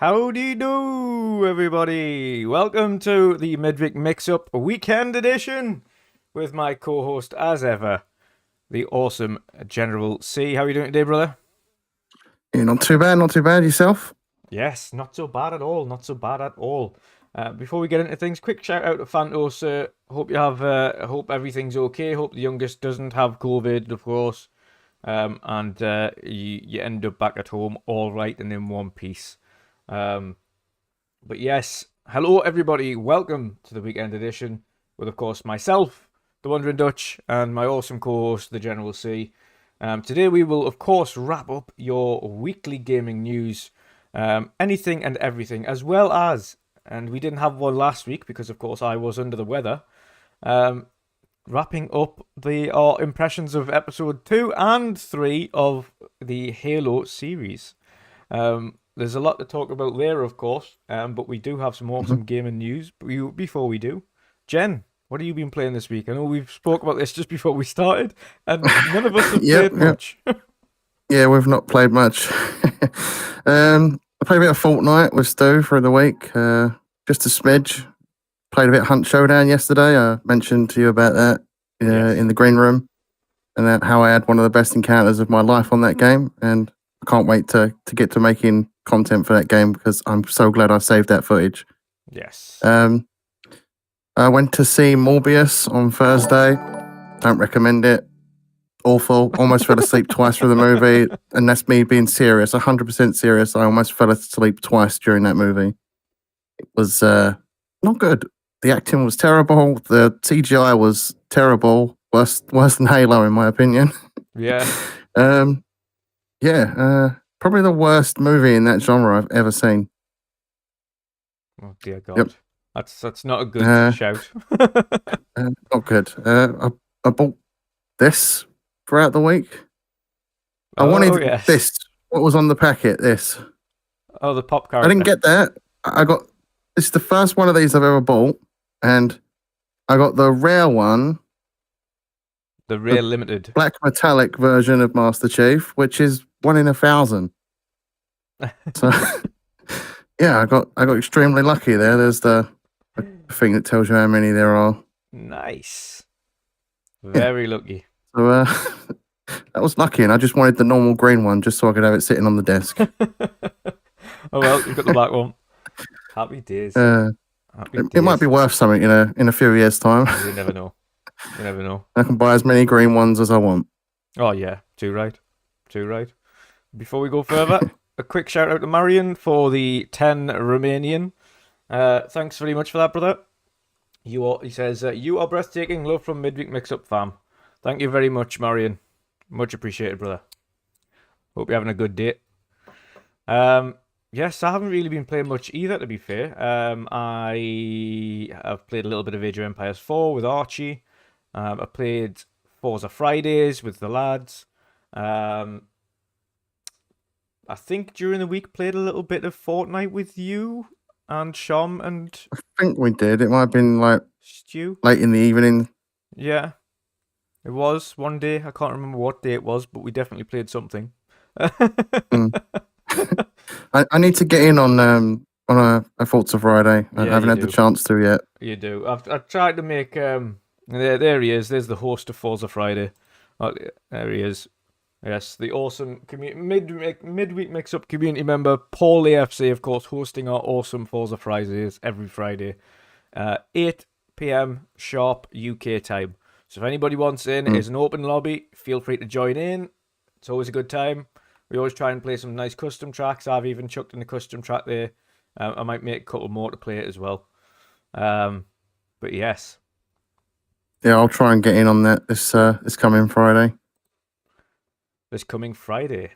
Howdy do, everybody! Welcome to the Midweek Mix-Up Weekend Edition with my co-host, as ever, the awesome General C. How are you doing today, brother? Yeah, not too bad. Yourself? Yes, not so bad at all. Before we get into things, quick shout out to Phantos. Hope you have. Hope everything's okay. Hope the youngest doesn't have COVID, of course, and you end up back at home all right and in one piece. But yes, hello everybody. Welcome to the Weekend Edition with, of course, myself, the WandrinDutch, and my awesome co-host, the General C. Today we will, of course, wrap up your weekly gaming news, anything and everything, as well as, and we didn't have one last week because, of course, I was under the weather, wrapping up our impressions of episode 2 and 3 of the Halo series. There's a lot to talk about there, of course, but we do have some awesome gaming news. Before we do, Jen, what have you been playing this week? I know we've spoke about this just before we started, and none of us have played much. Yeah, we've not played much. I played a bit of Fortnite with Stu for the week, just a smidge. Played a bit of Hunt Showdown yesterday. I mentioned to you about that in the green room, and how I had one of the best encounters of my life on that game, and I can't wait to get to making content for that game because I'm so glad I saved that footage. Yes. I went to see Morbius on Thursday. Don't recommend it. Awful. Almost fell asleep twice through the movie, and that's me being serious, 100% serious. I almost fell asleep twice during that movie. It was not good. The acting was terrible. The CGI was terrible. Worse than Halo, in my opinion. Yeah. Probably the worst movie in that genre I've ever seen. Oh dear God. Yep. That's not a good shout. Not good. I bought this throughout the week. I wanted this. What was on the packet? This. Oh, the pop character. I didn't get that. I got. This is the first one of these I've ever bought, and I got the rare one. The rare limited black metallic version of Master Chief, which is 1 in 1,000. So, yeah, I got extremely lucky there. There's the thing that tells you how many there are. Nice. Very lucky. So that was lucky, and I just wanted the normal green one just so I could have it sitting on the desk. Oh well, you've got the black one. Happy days. It might be worth something in a few years' time. You never know. You never know. I can buy as many green ones as I want. Oh yeah, too right. Before we go further, a quick shout out to Marion for the 10 Romanian. Thanks very much for that, brother. He says, you are breathtaking. Love from Midweek Mix-Up fam. Thank you very much, Marion. Much appreciated, brother. Hope you're having a good day. Yes, I haven't really been playing much either, to be fair. I have played a little bit of Age of Empires 4 with Archie. I played Forza Fridays with the lads. I think during the week played a little bit of Fortnite with you and Shom and... I think we did. It might have been like Stu. Late in the evening. Yeah. It was one day. I can't remember what day it was, but we definitely played something. I need to get in on a Forza Friday. I haven't had the chance to yet. You do. I've tried to make... There he is. There's the host of Forza Friday. Oh, there he is. Yes, the awesome midweek mix-up community member, Paul AFC, of course, hosting our awesome Forza Fridays every Friday. 8 p.m. sharp UK time. So if anybody wants in, it's an open lobby. Feel free to join in. It's always a good time. We always try and play some nice custom tracks. I've even chucked in a custom track there. I might make a couple more to play it as well. But yes. Yeah, I'll try and get in on that this coming Friday. This coming Friday.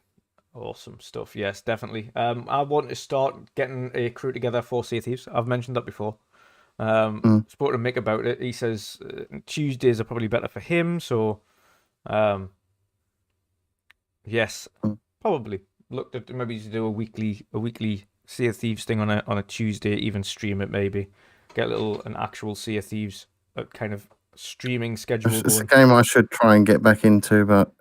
Awesome stuff. Yes, definitely. I want to start getting a crew together for Sea of Thieves. I've mentioned that before. Spoke to Mick about it. He says Tuesdays are probably better for him. So, yes, probably looked at maybe to do a weekly Sea of Thieves thing on a Tuesday. Even stream it maybe. Get an actual Sea of Thieves kind of streaming schedule going. It's a game I should try and get back into, but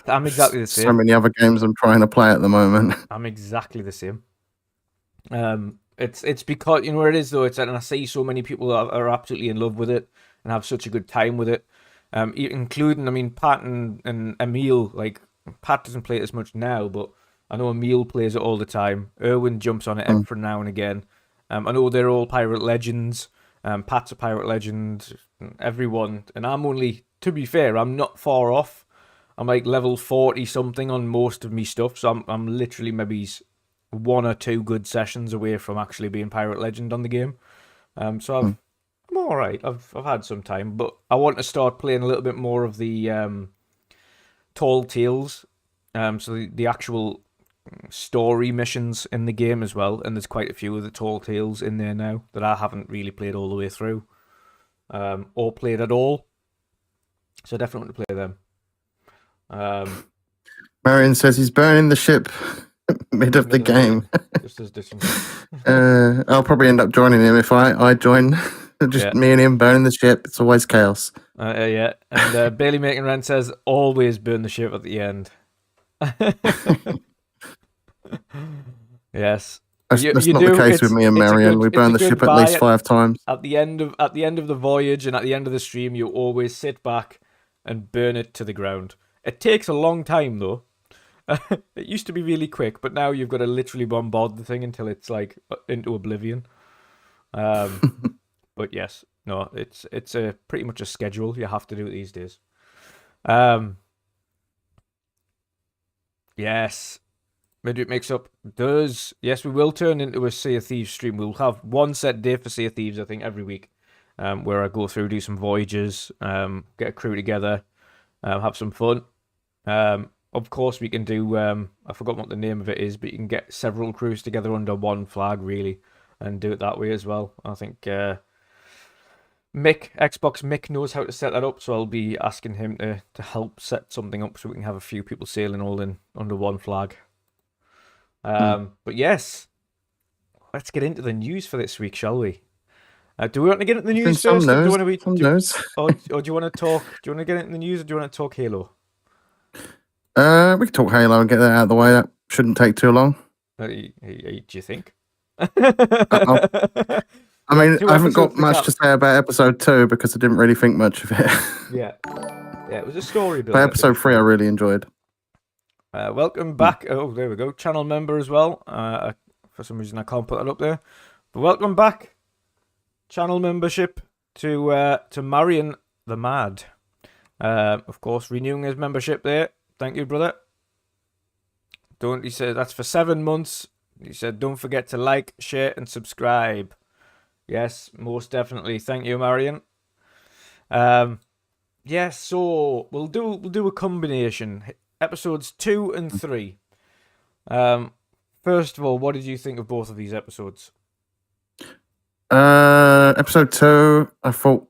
I'm exactly the same. So many other games I'm trying to play at the moment. I'm exactly the same. It's because you know where it is though. It's and I see so many people are absolutely in love with it and have such a good time with it. Including I mean Pat and Emil. Like Pat doesn't play it as much now, but I know Emil plays it all the time. Erwin jumps on it Mm. every now and again. I know they're all pirate legends. Pat's a pirate legend. Everyone, and I'm only. To be fair, I'm not far off. I'm like level 40 something on most of me stuff, so I'm literally maybe one or two good sessions away from actually being pirate legend on the game. So Mm. I'm all right. I've had some time, but I want to start playing a little bit more of the tall tales. So the actual story missions in the game as well, and there's quite a few of the tall tales in there now that I haven't really played all the way through, or played at all. So I definitely want to play them. Marion says he's burning the ship mid of the game. Just as distance. I'll probably end up joining him if I join. Just me and him burning the ship. It's always chaos. Yeah. And Bailey Making Rent says always burn the ship at the end. Yes. That's not the case with me and Marion. We burn the ship at least 5 times. At the end of the voyage and at the end of the stream, you always sit back and burn it to the ground. It takes a long time though. It used to be really quick, but now you've got to literally bombard the thing until it's like into oblivion. But yes, no, it's a pretty much a schedule. You have to do it these days. Yes. Maybe it makes up does. Yes, we will turn into a Sea of Thieves stream. We'll have one set day for Sea of Thieves, I think, every week. Where I go through, do some voyages, get a crew together, have some fun. Of course, we can do. I forgot what the name of it is, but you can get several crews together under one flag, really, and do it that way as well. I think Xbox Mick knows how to set that up, so I'll be asking him to help set something up so we can have a few people sailing all in under one flag. But yes, let's get into the news for this week, shall we? Do we want to get into the news first? Or do you want to talk? Do you want to get into the news, or do you want to talk Halo? We can talk Halo and get that out of the way. That shouldn't take too long. Do you think? I mean, I haven't got much to say about episode 2 because I didn't really think much of it. Yeah, it was a story build. But episode 3 I really enjoyed. Welcome back. Oh, there we go. Channel member as well. For some reason I can't put that up there. But welcome back. Channel membership to Marion the Mad. Of course, renewing his membership there. Thank you, brother. He said that's for 7 months. He said don't forget to like, share, and subscribe. Yes, most definitely. Thank you, Marion. Yes, so we'll do a combination. Episodes 2 and 3. First of all, what did you think of both of these episodes? Episode 2, I thought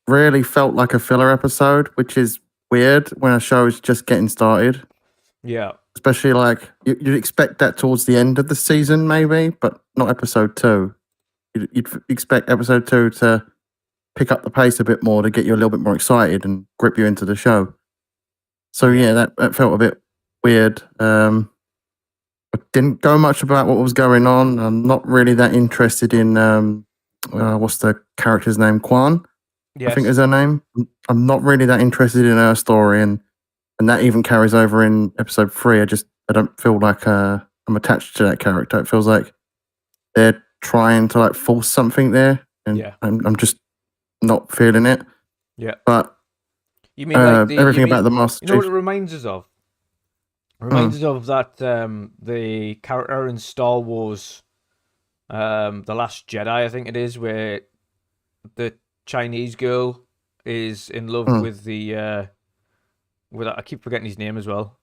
really felt like a filler episode, which is weird when a show is just getting started. Yeah. Especially like you'd expect that towards the end of the season, maybe, but not episode 2. You'd expect episode 2 to pick up the pace a bit more to get you a little bit more excited and grip you into the show. So yeah, that felt a bit weird. I didn't go much about what was going on. I'm not really that interested in what's the character's name? Quan? Yes. I think is her name. I'm not really that interested in her story, and that even carries over in episode 3. I don't feel like I'm attached to that character. It feels like they're trying to like force something there, and I'm just not feeling it. Yeah. But you mean like everything about the Master Chief? You know what it reminds us of? It reminds us of that the character in Star Wars, The Last Jedi, I think it is, where the Chinese girl is in love with the with I keep forgetting his name as well.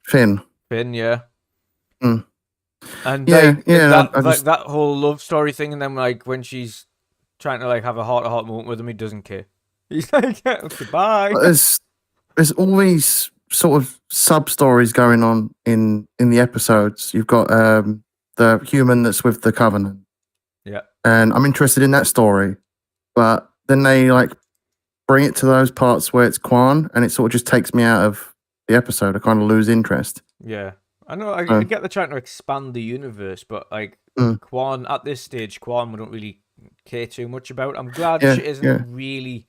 Finn, yeah. Mm. And that whole love story thing, and then like when she's trying to like have a heart-to-heart moment with him, he doesn't care. He's like, goodbye. There's always sort of sub-stories going on in the episodes. You've got the human that's with the Covenant. Yeah. And I'm interested in that story. But then they like bring it to those parts where it's Quan, and it sort of just takes me out of the episode. I kind of lose interest. Yeah. I know, I get they're trying to expand the universe, but like Quan, at this stage, Quan we don't really care too much about. I'm glad Yeah, she isn't really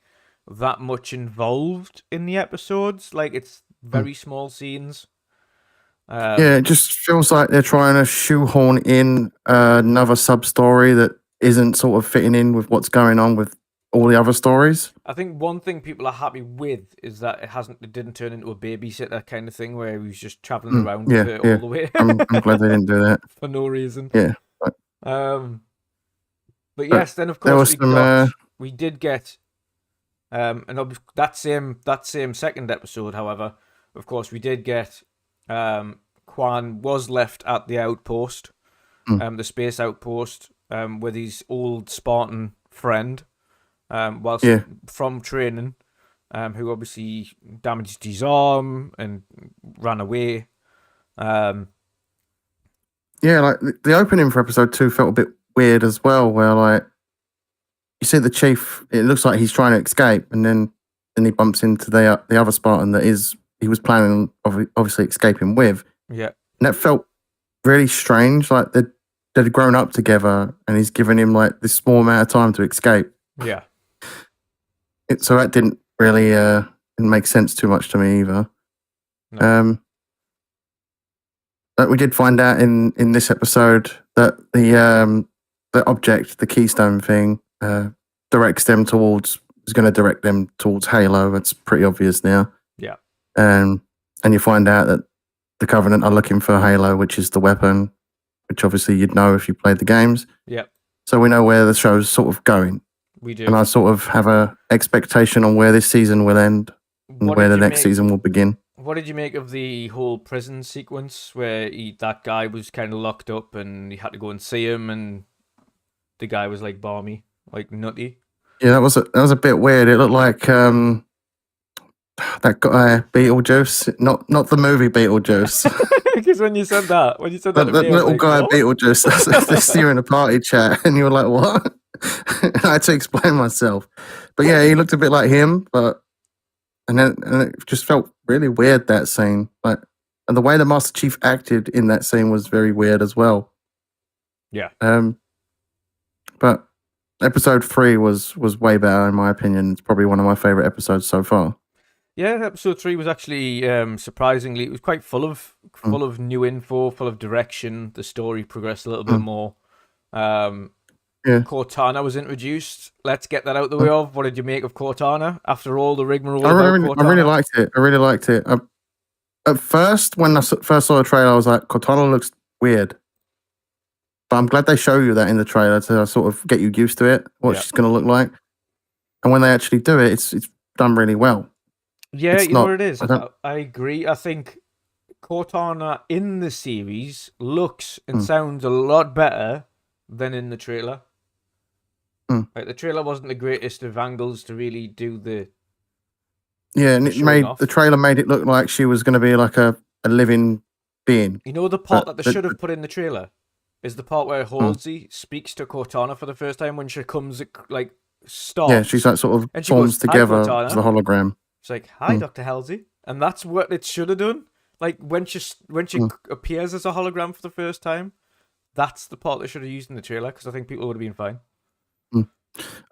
that much involved in the episodes. Like, it's very small scenes. Yeah, it just feels like they're trying to shoehorn in another sub-story that isn't sort of fitting in with what's going on with all the other stories. I think one thing people are happy with is that it didn't turn into a babysitter kind of thing where he was just traveling around with her all the way. I'm glad they didn't do that for no reason. Yeah. But yes, then of course we did get and that same second episode, however, of course we did get Quan was left at the outpost, the space outpost, with his old Spartan friend, whilst from training, who obviously damaged his arm and ran away. Yeah, like the opening for episode 2 felt a bit weird as well, where like you see the chief, it looks like he's trying to escape, and then he bumps into the other Spartan that he was planning on obviously escaping with. Yeah, and that felt really strange. Like they'd grown up together, and he's given him like this small amount of time to escape. Yeah. So that didn't really didn't make sense too much to me either. No. But we did find out in this episode that the object, the keystone thing, is going to direct them towards Halo. It's pretty obvious now. Yeah. And you find out that the Covenant are looking for Halo, which is the weapon, which obviously you'd know if you played the games. Yeah. So we know where the show's sort of going. We do. And I sort of have a expectation on where this season will end and where the next season will begin. What did you make of the whole prison sequence where that guy was kind of locked up and he had to go and see him, and the guy was like balmy, like nutty? Yeah, that was a bit weird. It looked like that guy Beetlejuice, not the movie Beetlejuice. Because when you said that the little guy Beetlejuice, they see you in a party chat, and you were like, "What?" I had to explain myself, but yeah, he looked a bit like him, and it just felt really weird, that scene. Like, and the way the Master Chief acted in that scene was very weird as well. Yeah. But episode 3 was way better in my opinion. It's probably one of my favorite episodes so far. Yeah, episode 3 was actually surprisingly, it was quite full of new info, full of direction. The story progressed a little bit more. Cortana was introduced. Let's get that out the way of. What did you make of Cortana after all the rigmarole? I really liked it. At first, when I first saw the trailer, I was like, Cortana looks weird. But I'm glad they show you that in the trailer to sort of get you used to it, what she's going to look like. And when they actually do it, it's done really well. Yeah, you know what it is? I agree. I think Cortana in the series looks and sounds a lot better than in the trailer. Like, the trailer wasn't the greatest of angles to really do the... Yeah, and the trailer made it look like she was going to be like a living being. You know the part that they should have put in the trailer? Is the part where Halsey speaks to Cortana for the first time when she comes, like, stops. Yeah, she's like sort of forms together as the hologram. She's like, "Hi, Dr. Halsey." And that's what it should have done. Like, when she appears as a hologram for the first time, that's the part they should have used in the trailer, because I think people would have been fine.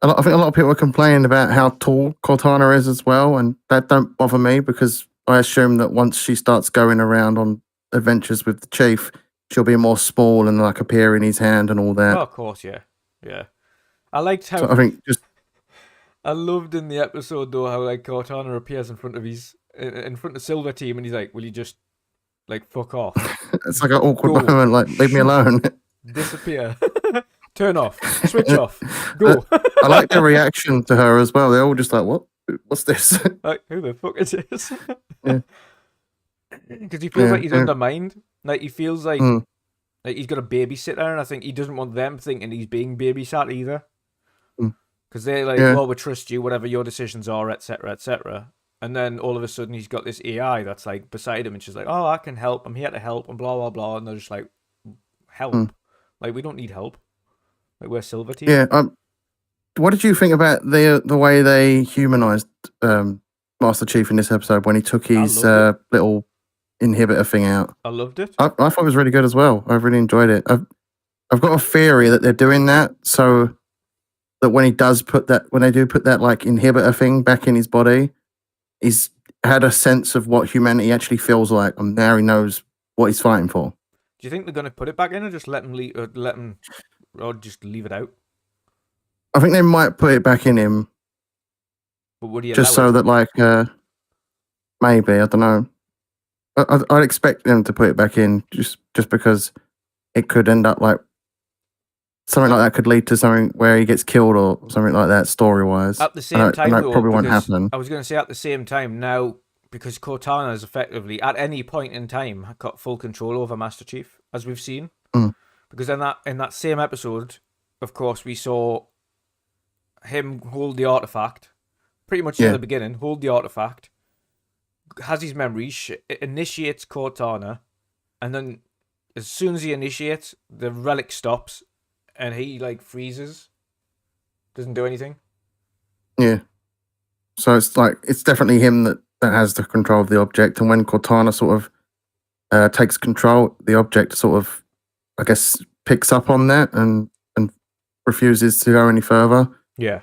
I think a lot of people are complaining about how tall Cortana is as well, and that don't bother me because I assume that once she starts going around on adventures with the Chief, she'll be more small and like appear in his hand and all that. Oh, of course, yeah. I liked how... So I think I loved in the episode though how like Cortana appears in front of Silver Team, and he's like, "Will you just like fuck off?" It's like an awkward moment, like, leave me alone. Disappear. Turn off. Switch off. Go. I like the reaction to her as well. They're all just like, "What? What's this?" Like, who the fuck is this? Yeah. Because he feels like he's undermined. Like, he feels like he's got a babysitter, and I think he doesn't want them thinking he's being babysat either. Because they're like, "Well, we trust you, whatever your decisions are, etc., etc." And then all of a sudden he's got this AI that's like beside him, and she's like, "Oh, I can help. I'm here to help," and blah blah blah. And they're just like, "Help? Like, we don't need help. Like, we're Silver Team." Yeah. What did you think about the way they humanized Master Chief in this episode when he took his little inhibitor thing out? I loved it. I thought it was really good as well. I really enjoyed it. I've got a theory that they're doing that so that when they do put that like inhibitor thing back in his body, he's had a sense of what humanity actually feels like, and now he knows what he's fighting for. Do you think they're going to put it back in, or just let him, or just leave it out? I think they might put it back in him, But would he just so that like maybe, I don't know. I'd expect them to put it back in just because it could end up like something like that could lead to something where he gets killed or something like that story wise. At the same time, though, probably won't happen. I was going to say at the same time now, because Cortana is effectively at any point in time got full control over Master Chief, as we've seen. Because in that same episode, of course, we saw him hold the artifact, pretty much in the beginning, hold the artifact, has his memories, initiates Cortana, and then as soon as he initiates, the relic stops, and he like freezes, doesn't do anything. Yeah. So it's definitely him that has the control of the object, and when Cortana sort of takes control, the object sort of, I guess, picks up on that and refuses to go any further. Yeah.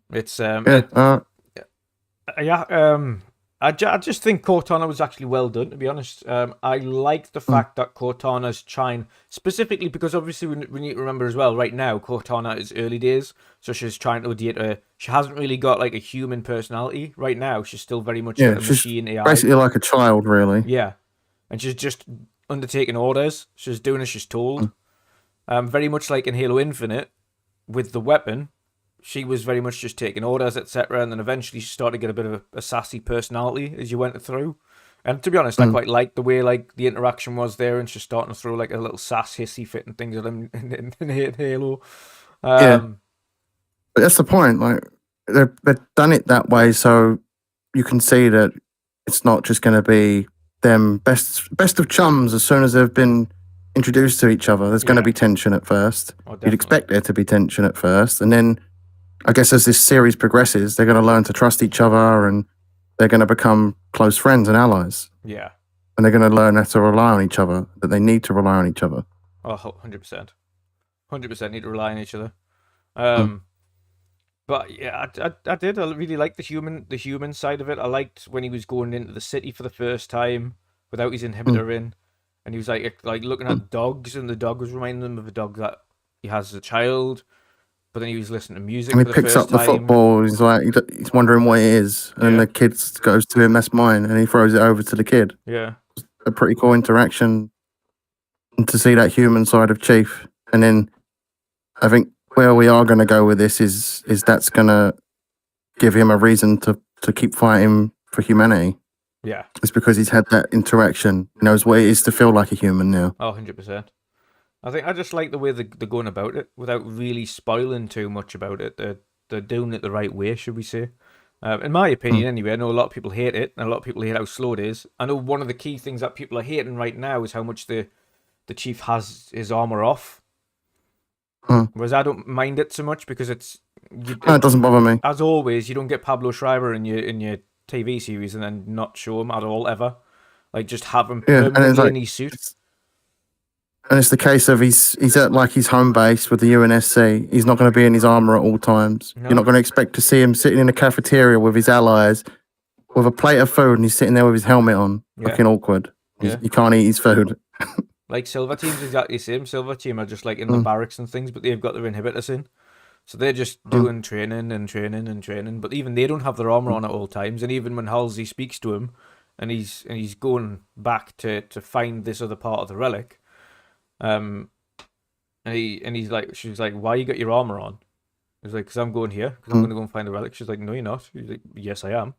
It's I just think Cortana was actually well done, to be honest. I like the fact that Cortana's trying, specifically because obviously we need to remember as well, right now, Cortana is early days, so she's trying to adhere to, she hasn't really got like a human personality right now. She's still very much a machine AI. Basically like a child, really. Yeah. And she's just undertaking orders. She's doing as she's told. Very much like in Halo Infinite, with the weapon, she was very much just taking orders, etc. And then eventually she started to get a bit of a sassy personality as you went through. And to be honest, I quite liked the way like the interaction was there, and she's starting to throw like a little sass hissy fit and things at him in Halo. But that's the point. Like they've done it that way, so you can see that it's not just going to be them best of chums as soon as they've been introduced to each other. There's going to be tension at first. You'd expect there to be tension at first, and then I guess as this series progresses, they're going to learn to trust each other, and they're going to become close friends and allies. Yeah. And they're going to learn how to rely on each other, that they need to rely on each other. Oh, 100%. 100% need to rely on each other. But yeah, I did. I really liked the human side of it. I liked when he was going into the city for the first time without his inhibitor in, and he was like looking at dogs, and the dog was reminding him of a dog that he has as a child. But then he was listening to music. And he picks up the football. He's like, he's wondering what it is, and the kid goes to him, "That's mine," and he throws it over to the kid. Yeah, a pretty cool interaction, and to see that human side of Chief. And then I think where we are going to go with this is that's going to give him a reason to keep fighting for humanity. Yeah, it's because he's had that interaction. He knows what it is to feel like a human now. Oh, 100%. I think I just like the way they're going about it without really spoiling too much about it. They're doing it the right way, should we say? In my opinion, anyway. I know a lot of people hate it, and a lot of people hate how slow it is. I know one of the key things that people are hating right now is how much the Chief has his armor off. Whereas I don't mind it so much because it doesn't bother me. As always, you don't get Pablo Schreiber in your TV series and then not show him at all ever. Like just have him permanently in his suit. And it's the case of he's at like his home base with the UNSC. He's not going to be in his armor at all times. No. You're not going to expect to see him sitting in a cafeteria with his allies with a plate of food, and he's sitting there with his helmet on, looking awkward. He can't eat his food. Like Silver Team's exactly the same. Silver Team are just like in the barracks and things, but they've got their inhibitors in. So they're just doing training, but even they don't have their armor on at all times. And even when Halsey speaks to him, and he's going back to find this other part of the relic, and he's like, she's like, why you got your armor on? He's like, because I'm going here, because I'm going to go and find the relic. She's like, no, you're not. He's like, yes, I am.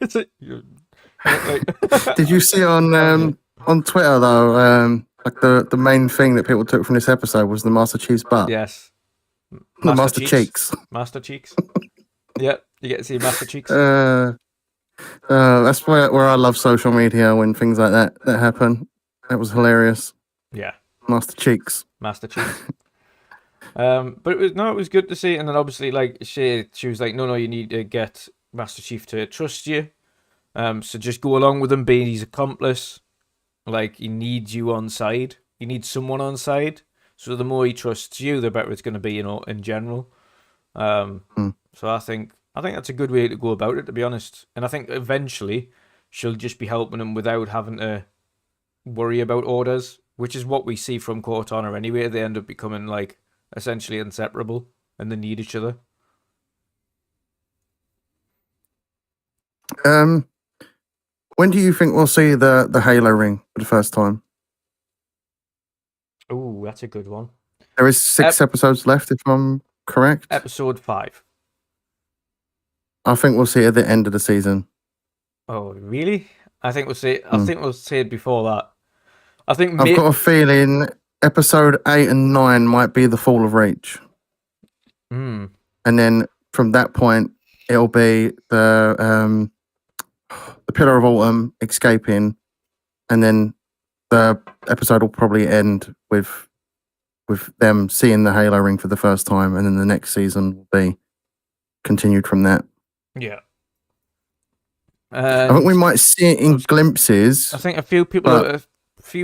It's like, did you see on Twitter though? Like the main thing that people took from this episode was the Master Chief's butt. Yes. The Master Cheeks. Master Cheeks. Yeah, you get to see Master Cheeks. That's where I love social media when things like that happen. That was hilarious. Yeah. Master Cheeks. Master Cheeks. But it was good to see. And then obviously, like she was like, no, you need to get Master Chief to trust you. So just go along with him, being his accomplice. Like, he needs you on side. He needs someone on side. So the more he trusts you, the better it's going to be, in general. So I think that's a good way to go about it, to be honest. And I think eventually she'll just be helping him without having to worry about orders, which is what we see from Cortana anyway. They end up becoming like essentially inseparable, and they need each other. When do you think we'll see the Halo ring for the first time? Oh, that's a good one. There is 6 episodes left, if I'm correct. Episode 5. I think we'll see it at the end of the season. Oh, really? I think we'll see. I think we'll see it before that. I think I've got a feeling episode 8 and 9 might be the fall of Reach. And then from that point, it'll be the Pillar of Autumn escaping, and then the episode will probably end with them seeing the Halo ring for the first time, and then the next season will be continued from that. Yeah. I think we might see it in glimpses. I think a few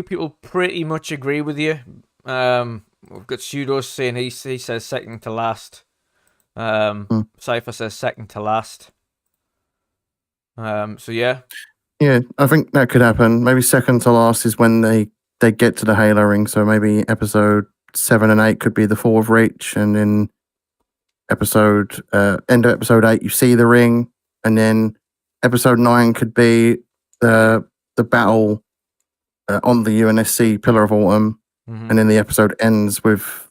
people pretty much agree with you. We've got Pseudo saying he says second to last. Cypher says second to last. So yeah. Yeah, I think that could happen. Maybe second to last is when they get to the Halo ring. So maybe episode 7 and 8 could be the fall of Reach, and then end of episode 8 you see the ring, and then episode 9 could be the battle on the UNSC Pillar of Autumn, and then the episode ends with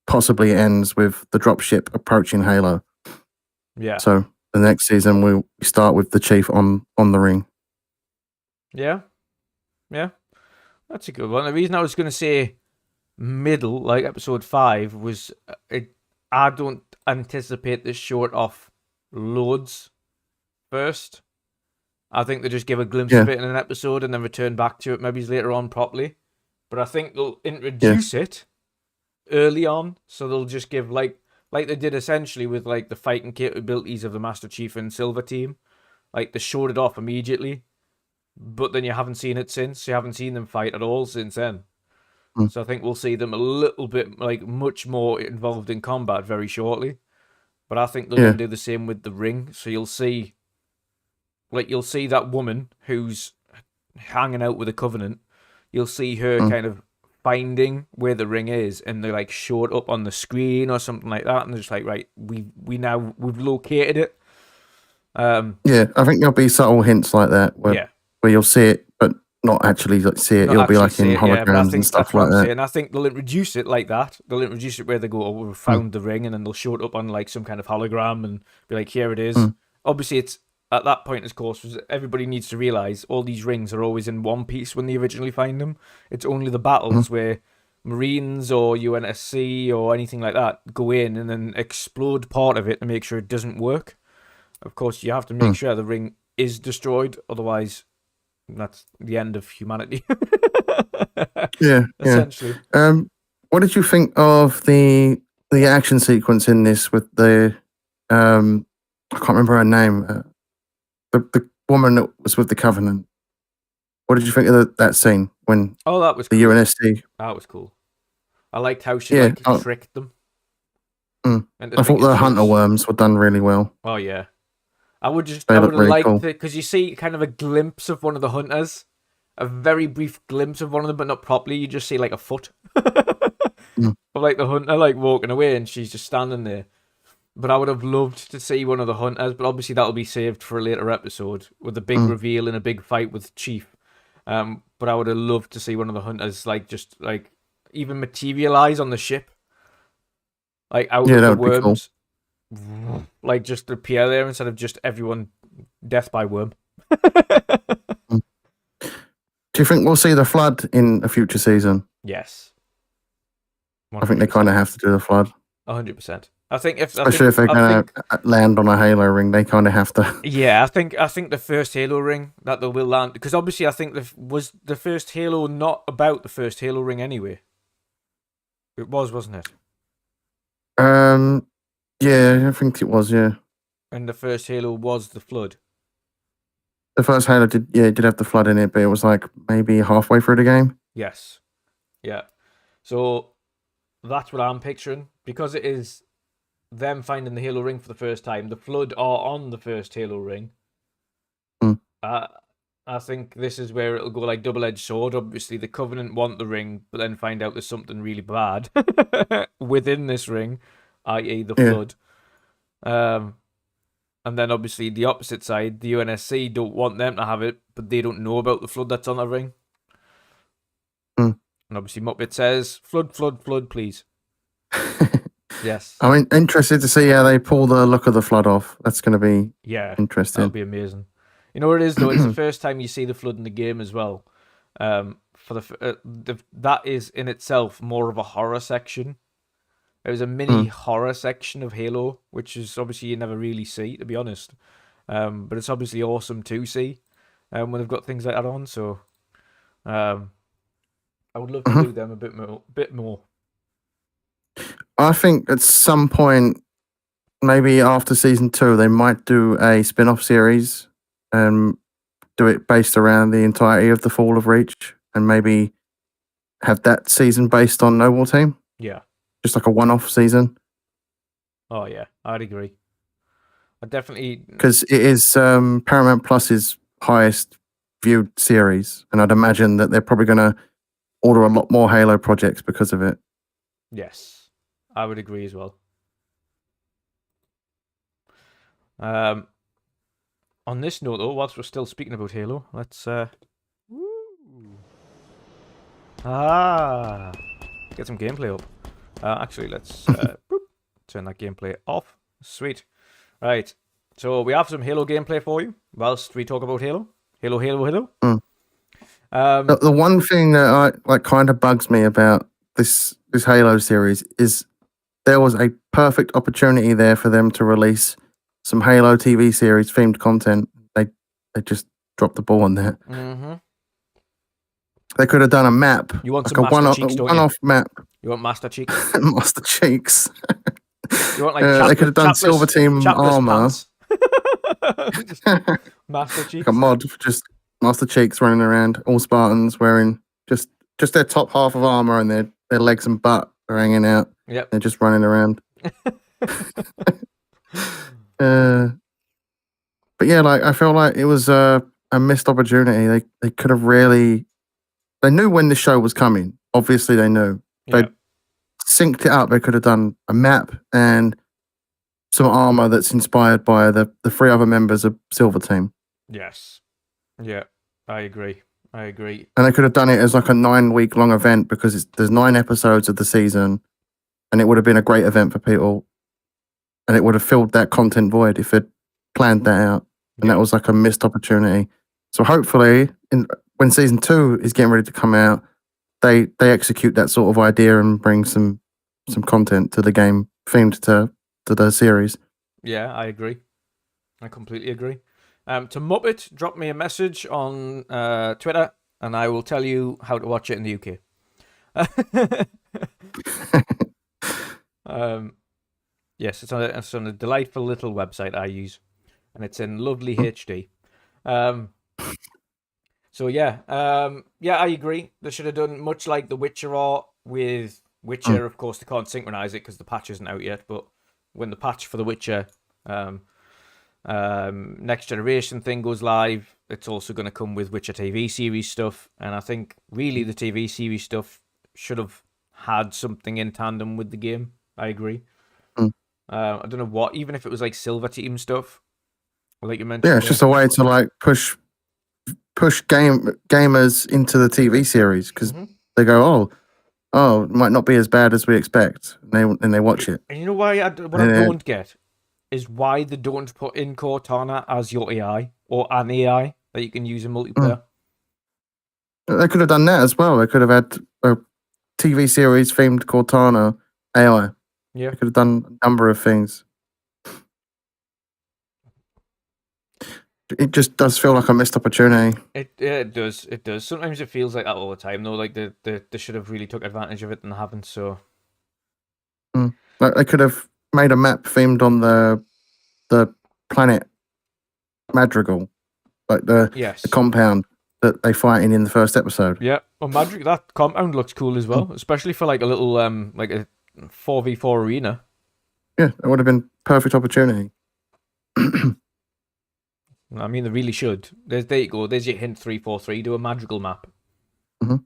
possibly ends with the dropship approaching Halo. Yeah. So the next season we start with the Chief on the ring. Yeah. That's a good one. The reason I was going to say middle, like episode 5, was I don't anticipate this short off loads first. I think they just give a glimpse of it in an episode and then return back to it maybe later on properly. But I think they'll introduce it early on, so they'll just give like they did essentially with like the fighting capabilities of the Master Chief and Silver Team. Like they showed it off immediately, but then you haven't seen it since. You haven't seen them fight at all since then. So I think we'll see them a little bit like much more involved in combat very shortly. But I think they're going to do the same with the ring. So you'll see that woman who's hanging out with the Covenant. You'll see her kind of finding where the ring is, and they like show it up on the screen or something like that, and they're just like, right, we've located it. Yeah, I think there'll be subtle hints like that where you'll see it, but not actually see it. It'll be like in holograms and stuff like that. And I think they'll introduce it like that. They'll introduce it where they go, oh, we found the ring, and then they'll show it up on like some kind of hologram and be like, here it is. Obviously, it's at that point, of course, everybody needs to realize all these rings are always in one piece when they originally find them. It's only the battles where Marines or UNSC or anything like that go in and then explode part of it to make sure it doesn't work. Of course, you have to make sure the ring is destroyed, otherwise that's the end of humanity. Essentially. What did you think of the action sequence in this with the I can't remember her name, the woman that was with the Covenant? What did you think of that scene when that was the cool. UNSC? That was cool. I liked how she tricked them. I thought the hunter worms were done really well. Oh yeah. I would have liked it because you see kind of a glimpse of one of the hunters, a very brief glimpse of one of them, but not properly. You just see like a foot of like the hunter like walking away, and she's just standing there. But I would have loved to see one of the hunters, but obviously that'll be saved for a later episode with a big reveal and a big fight with Chief. But I would have loved to see one of the hunters like just like even materialize on the ship, like out of the worms. Like just appear there instead of just everyone death by worm. Do you think we'll see the flood in a future season? Yes. 100%. I think they kind of have to do the flood. 100%. Especially if they're going to land on a Halo ring, they kind of have to. Yeah, I think the first Halo ring that they will land, because obviously I think was the first Halo not about the first Halo ring anyway. It was, wasn't it? Yeah, I think it was. Yeah. And the first Halo was the flood. The first Halo did have the flood in it, but it was like maybe halfway through the game. Yes. Yeah. So that's what I'm picturing. Because it is them finding the Halo ring for the first time, the flood are on the first Halo ring. I think this is where it'll go like double-edged sword. Obviously, the Covenant want the ring, but then find out there's something really bad within this ring, i.e. the flood. And then obviously the opposite side, the UNSC don't want them to have it, but they don't know about the flood that's on the ring. And obviously Muppet says, flood, flood, flood, please. Yes. I'm interested to see how they pull the look of the flood off. That's going to be interesting. That'll be amazing. You know what it is though? It's the first time you see the flood in the game as well. That is in itself more of a horror section. It was a mini horror section of Halo, which is obviously you never really see, to be honest. But it's obviously awesome to see when they've got things like that on. So I would love to do them a bit more. I think at some point, maybe after season 2, they might do a spin-off series and do it based around the entirety of the Fall of Reach, and maybe have that season based on No War Team. Yeah. Just like a one-off season. Oh, yeah. I'd agree. I definitely... Because it is Paramount Plus's highest viewed series, and I'd imagine that they're probably going to order a lot more Halo projects because of it. Yes. I would agree as well. On this note, though, whilst we're still speaking about Halo, let's get some gameplay up. Actually, let's turn that gameplay off. Sweet. Right. So we have some Halo gameplay for you whilst we talk about Halo. Halo. The one thing that kind of bugs me about this Halo series is there was a perfect opportunity there for them to release some Halo TV series themed content. They just dropped the ball on that. Mm-hmm. They could have done a map. You want like some a Master Cheeks, don't you? one-off map. You want Master Cheeks? Master Cheeks. You want like they could have done Silver Team armor. Master Cheeks. Like a mod for just Master Cheeks running around, all Spartans wearing just their top half of armor and their legs and butt are hanging out. Yep. They're just running around. But yeah, like I feel like it was a missed opportunity. They could have really. They knew when the show was coming. Obviously, they knew. They synced it up. They could have done a map and some armor that's inspired by the 3 other members of Silver Team. Yes. Yeah, I agree. And they could have done it as like a 9-week long event because there's 9 episodes of the season, and it would have been a great event for people, and it would have filled that content void if it planned that out. And that was like a missed opportunity. So hopefully, when season 2 is getting ready to come out, they execute that sort of idea and bring some content to the game themed to the series. Yeah, I agree. I completely agree. To Muppet, drop me a message on Twitter, and I will tell you how to watch it in the UK. Yes, it's on a delightful little website I use, and it's in lovely HD. So yeah, I agree. They should have done much like The Witcher are with Witcher. Of course, they can't synchronize it because the patch isn't out yet. But when the patch for The Witcher next generation thing goes live, it's also going to come with Witcher TV series stuff. And I think really the TV series stuff should have had something in tandem with the game. I agree. I don't know what, even if it was like Silver Team stuff, like you mentioned. Yeah, it's just a way to like push gamers into the TV series because they go, oh, it might not be as bad as we expect, and they watch it. And you know why I don't get is why they don't put in Cortana as your AI or an AI that you can use in multiplayer. They could have done that as well. They could have had a TV series themed Cortana AI. Yeah, they could have done a number of things. It just does feel like a missed opportunity. It does. Sometimes it feels like that all the time, though. Like they should have really took advantage of it and haven't. So, like they could have made a map themed on the planet Madrigal, like the Yes. compound that they fight in the first episode. Yeah. Well, Magic, that compound looks cool as well, especially for like a little like a 4v4 arena. Yeah, that would have been perfect opportunity. I mean, they really should. There you go. There's your hint 343. Do a magical map. Mhm.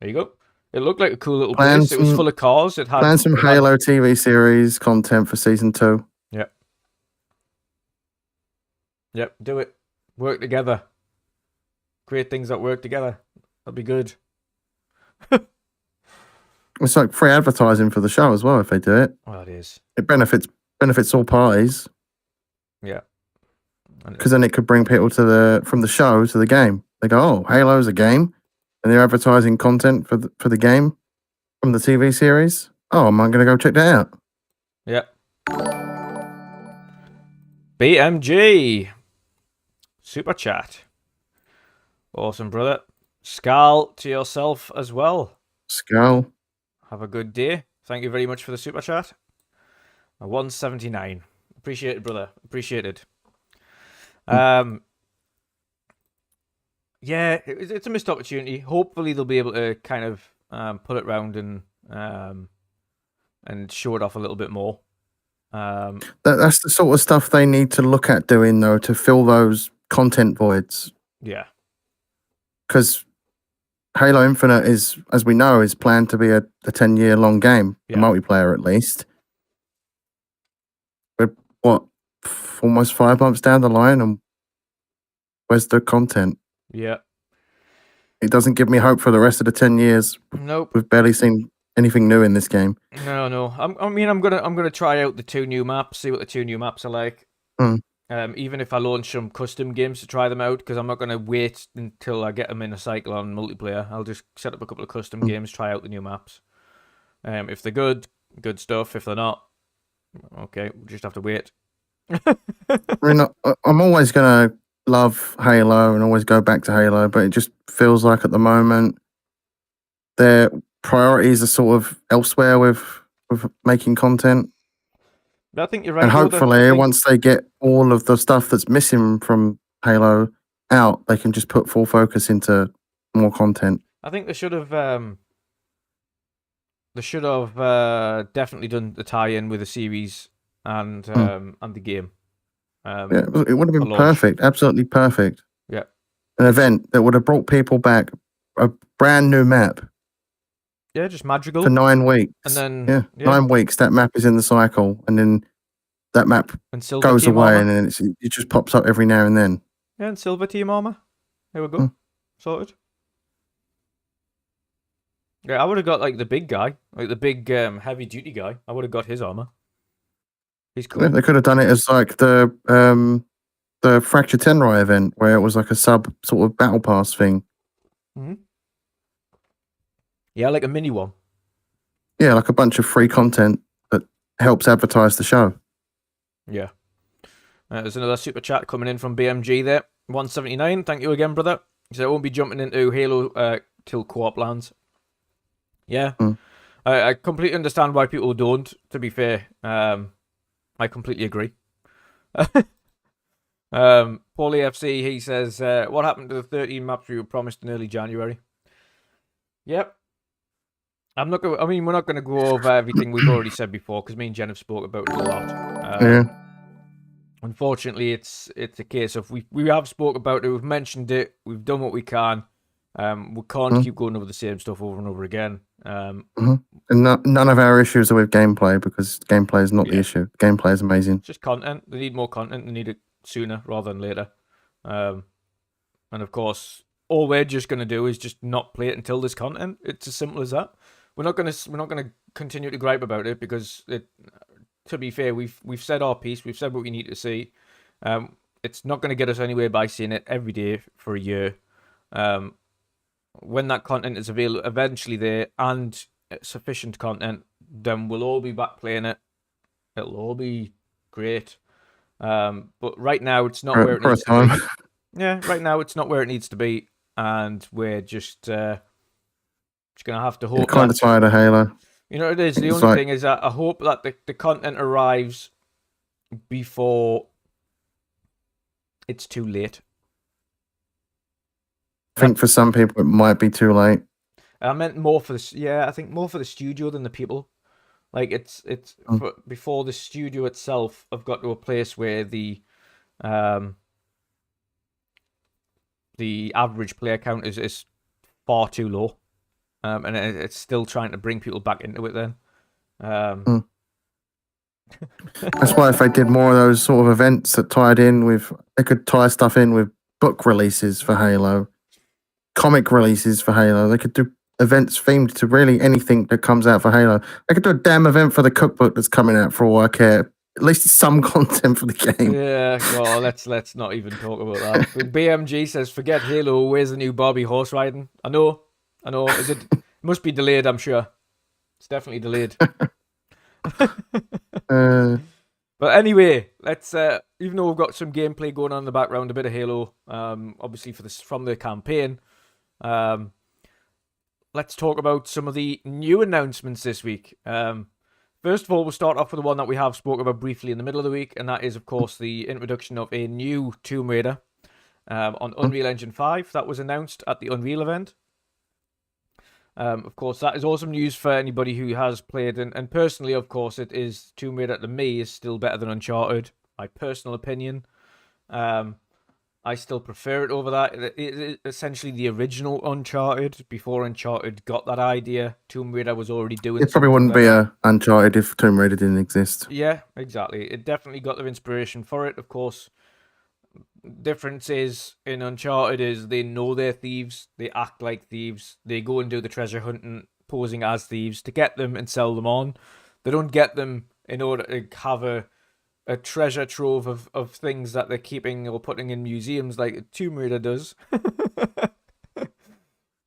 There you go. It looked like a cool little Plan place. It was some- full of cars. It had Plan some it had- Halo TV series content for season 2. Yep, do it. Work together. Create things that work together. That'd be good. It's like free advertising for the show as well if they do it. Well, it is. It benefits all parties Yeah. because then it could bring people from the show to the game. They go, oh, Halo's a game, and they're advertising content for the game from the TV series. Oh, I'm going to go check that out. Yeah. BMG. Super chat. Awesome, brother. Scal to yourself as well. Skull. Have a good day. Thank you very much for the super chat. 179. Appreciate it, brother. Appreciate it. Yeah, it's a missed opportunity. Hopefully they'll be able to kind of pull it round and show it off a little bit more. That's the sort of stuff they need to look at doing, though, to fill those content voids. Yeah. Because Halo Infinite is, as we know, is planned to be a 10-year long game, Yeah. multiplayer at least. We're, almost 5 months down the line, and where's the content? Yeah. It doesn't give me hope for the rest of the 10 years. Nope. We've barely seen anything new in this game. No. I'm gonna try out the 2 new maps, see what the 2 new maps are like. Mm. Even if I launch some custom games to try them out, because I'm not gonna wait until I get them in a cycle on multiplayer. I'll just set up a couple of custom games, try out the new maps. If they're good stuff. If they're not, okay, we'll just have to wait. I mean, I'm always going to love Halo and always go back to Halo, but it just feels like at the moment their priorities are sort of elsewhere with making content. I think you're right. And though, hopefully, once they get all of the stuff that's missing from Halo out, they can just put full focus into more content. I think they should have. Definitely done the tie-in with the series and the game. Yeah, it would have been launch. perfect, absolutely perfect. Yeah. An event that would have brought people back, a brand new map Yeah, just magical. for 9 weeks. And then 9 weeks. That map is in the cycle, and then that map and silver goes team away, armor. and then it just pops up every now and then. Yeah, and silver team armor. There we go. Sorted. Yeah, I would have got like the big guy, like the big heavy duty guy. I would have got his armor. He's cool. Yeah, they could have done it as like the Fracture Tenrai event, where it was like a sub sort of battle pass thing. Yeah, like a mini one. Yeah, like a bunch of free content that helps advertise the show. Yeah. There's another super chat coming in from BMG there. 179. Thank you again, brother. He said I won't be jumping into Halo till co-op lands. Yeah. I completely understand why people don't, to be fair. I completely agree. Paulie FC, he says, what happened to the 13 maps we were promised in early January? Yep. We're not going to go over everything we've already said before, because me and Jen have spoke about it a lot. Unfortunately, it's a case of we have spoke about it, we've mentioned it, we've done what we can. We can't keep going over the same stuff over and over again. And none of our issues are with gameplay, because gameplay is not the issue. Gameplay is amazing. It's just content. They need more content. They need it sooner rather than later. And of course, all we're just going to do is just not play it until there's content. It's as simple as that. We're not going to continue to gripe about it, because to be fair, we've said our piece. We've said what we need to see. It's not going to get us anywhere by seeing it every day for a year. When that content is available, eventually there, and sufficient content, then we'll all be back playing it. It'll all be great. But right now, it's not where it needs to be. Yeah, right now it's not where it needs to be, and we're just gonna have to hope. I'm kind of tired of Halo. You know what it is? The only thing is that I hope that the content arrives before it's too late. I think for some people it might be too late. I meant more for the I think more for the studio than the people. Like it's before the studio itself have got to a place where the average player count is far too low, and it's still trying to bring people back into it. Then, that's why if they did more of those sort of events that tied in with, they could tie stuff in with book releases for Halo, comic releases for Halo. They could do events themed to really anything that comes out for Halo. They could do a damn event for the cookbook that's coming out for all I care. At least it's some content for the game. Yeah, well, let's not even talk about that. But BMG says, "Forget Halo. Where's the new Barbie horse riding?" I know. Is it? It must be delayed. I'm sure. It's definitely delayed. But anyway, let's. Even though we've got some gameplay going on in the background, a bit of Halo, obviously from the campaign. Let's talk about some of the new announcements this week. First of all, we'll start off with the one that we have spoke about briefly in the middle of the week, and that is, of course, the introduction of a new Tomb Raider on Unreal Engine 5 that was announced at the Unreal event. Of course, that is awesome news for anybody who has played, and personally, of course, it is Tomb Raider to me is still better than Uncharted, my personal opinion. I still prefer it over that. It essentially the original Uncharted. Before Uncharted got that idea, Tomb Raider was already doing. It probably wouldn't be a Uncharted if Tomb Raider didn't exist. Yeah, exactly. It definitely got their inspiration for it. Of course, difference is in Uncharted is they know they're thieves. They act like thieves. They go and do the treasure hunting, posing as thieves to get them and sell them on. They don't get them in order to have a treasure trove of things that they're keeping or putting in museums like Tomb Raider does.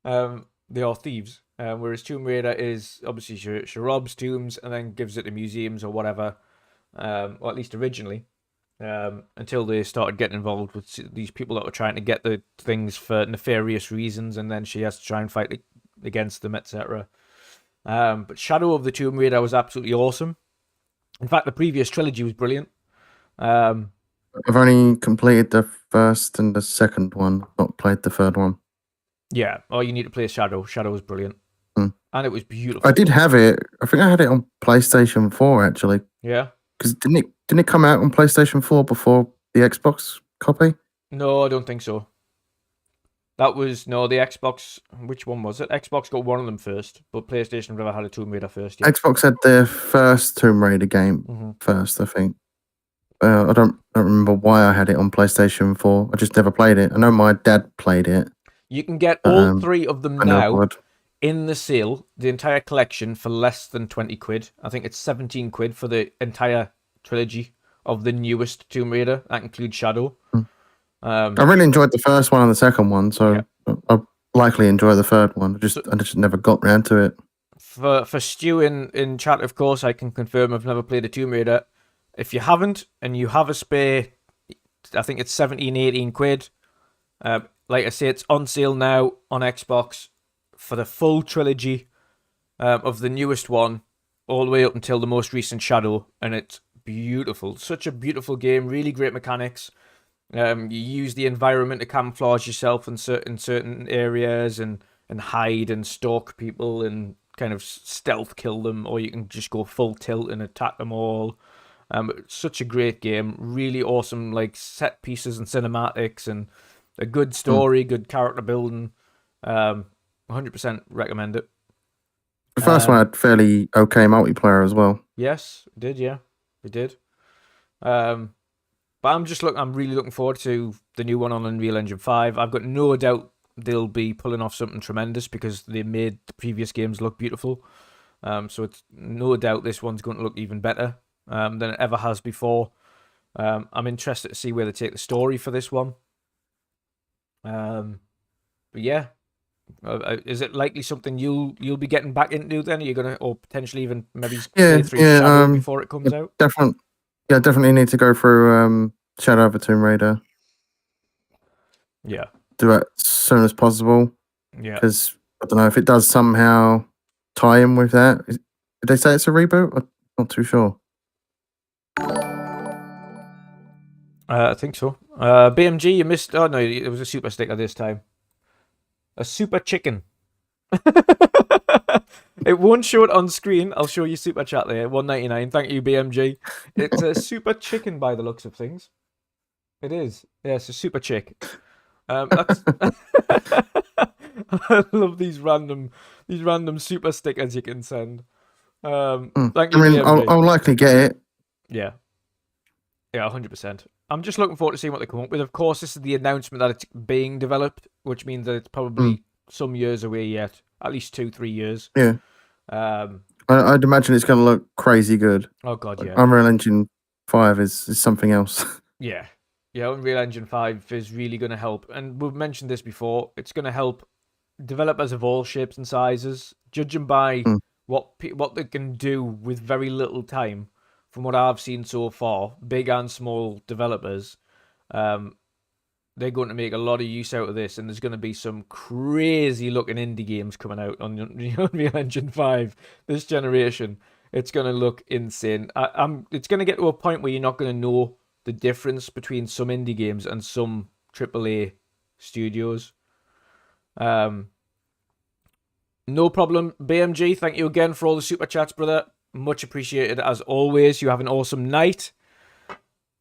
They are thieves. Whereas Tomb Raider is obviously she robs tombs and then gives it to museums or whatever, or at least originally, until they started getting involved with these people that were trying to get the things for nefarious reasons, and then she has to try and fight against them, etc. But Shadow of the Tomb Raider was absolutely awesome. In fact, the previous trilogy was brilliant. I've only completed the first and the second one, not played the third one. Yeah, you need to play Shadow. Shadow was brilliant. And it was beautiful. I did have it. I think I had it on PlayStation 4, actually. Yeah? Because didn't it come out on PlayStation 4 before the Xbox copy? No, I don't think so. That was, the Xbox, which one was it? Xbox got one of them first, but PlayStation never had a Tomb Raider first yet. Xbox had their first Tomb Raider game first, I think. I don't remember why I had it on PlayStation 4. I just never played it. I know my dad played it. You can get all three of them now in the sale, the entire collection, for less than 20 quid. I think it's 17 quid for the entire trilogy of the newest Tomb Raider. That includes Shadow. I really enjoyed the first one and the second one, so I'll likely enjoy the third one. I just never got round to it. For Stu in chat, of course, I can confirm I've never played a Tomb Raider. If you haven't, and you have a spare, I think it's 17, 18 quid. Like I say, it's on sale now on Xbox for the full trilogy of the newest one, all the way up until the most recent Shadow, and it's beautiful. Such a beautiful game, really great mechanics. You use the environment to camouflage yourself in certain areas and hide and stalk people and kind of stealth kill them, or you can just go full tilt and attack them all. Such a great game, really awesome, like set pieces and cinematics and a good story, good character building. 100% recommend it. The first one had fairly okay multiplayer as well. Yes, it did. Yeah, it did. But I'm really looking forward to the new one on Unreal Engine 5. I've got no doubt they'll be pulling off something tremendous because they made the previous games look beautiful. So it's no doubt this one's going to look even better than it ever has before. I'm interested to see where they take the story for this one. But yeah, is it likely something you'll be getting back into then? Are you gonna, or potentially even maybe play through Shadow before it comes out? Definitely need to go through Shadow of the Tomb Raider. Yeah, do it as soon as possible. Yeah, because I don't know if it does somehow tie in with that. Did they say it's a reboot? I'm not too sure. I think so. BMG, you missed. Oh no, it was a super sticker this time. A super chicken. It won't show it on screen. I'll show you super chat there. $1.99. Thank you, BMG. It's a super chicken by the looks of things. It is. Yeah, it's a super chick. That's. I love these random super stickers you can send. Thank you, I mean, BMG. I'll likely get it. Yeah. Yeah, 100%. I'm just looking forward to seeing what they come up with. Of course, this is the announcement that it's being developed, which means that it's probably some years away yet. At least 2-3 years. Yeah. I'd imagine it's going to look crazy good. Oh, God, yeah. Unreal Engine 5 is something else. Yeah. Yeah, Unreal Engine 5 is really going to help. And we've mentioned this before. It's going to help developers of all shapes and sizes, judging by what they can do with very little time. From what I've seen so far, big and small developers, they're going to make a lot of use out of this, and there's going to be some crazy looking indie games coming out on Unreal Engine 5 this generation. It's going to look insane. It's going to get to a point where you're not going to know the difference between some indie games and some AAA studios. No problem, BMG. Thank you again for all the super chats, brother. Much appreciated as always. You have an awesome night.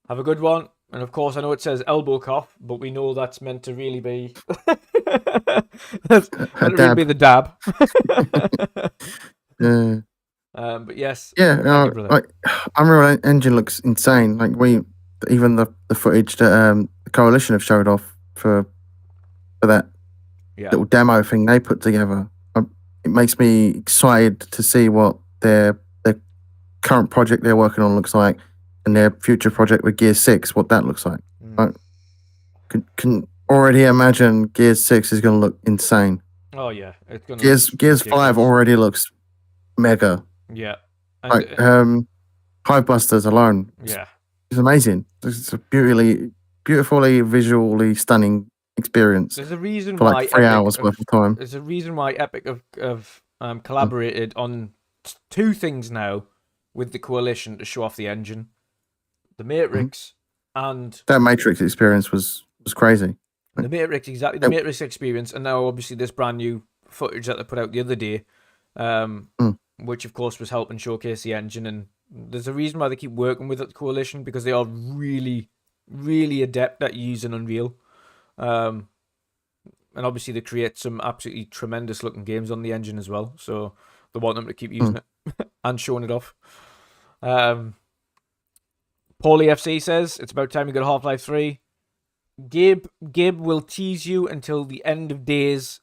Have a good one. And of course, I know it says elbow cough, but we know that's meant to really be really be the dab. But yes, yeah. Like Unreal Engine looks insane. Like even the footage that the Coalition have showed off for that little demo thing they put together. It makes me excited to see what their current project they're working on looks like, and their future project with Gears 6, what that looks like. I can already imagine Gears 6 is going to look insane. Oh yeah, it's going to Gears 5 already looks mega. Yeah, and, like Hivebusters alone. Yeah, it's amazing. It's a beautifully visually stunning experience. There's a reason for why like 3 hours worth of time. There's a reason why Epic have collaborated on two things now with the Coalition to show off the engine. The Matrix and... That Matrix experience was crazy. The Matrix, exactly. The Matrix experience, and now obviously this brand new footage that they put out the other day, which of course was helping showcase the engine. And there's a reason why they keep working with the Coalition, because they are really, really adept at using Unreal. And obviously they create some absolutely tremendous looking games on the engine as well. So they want them to keep using it and showing it off. Paulie FC says, it's about time you got Half-Life 3. Gabe will tease you until the end of days.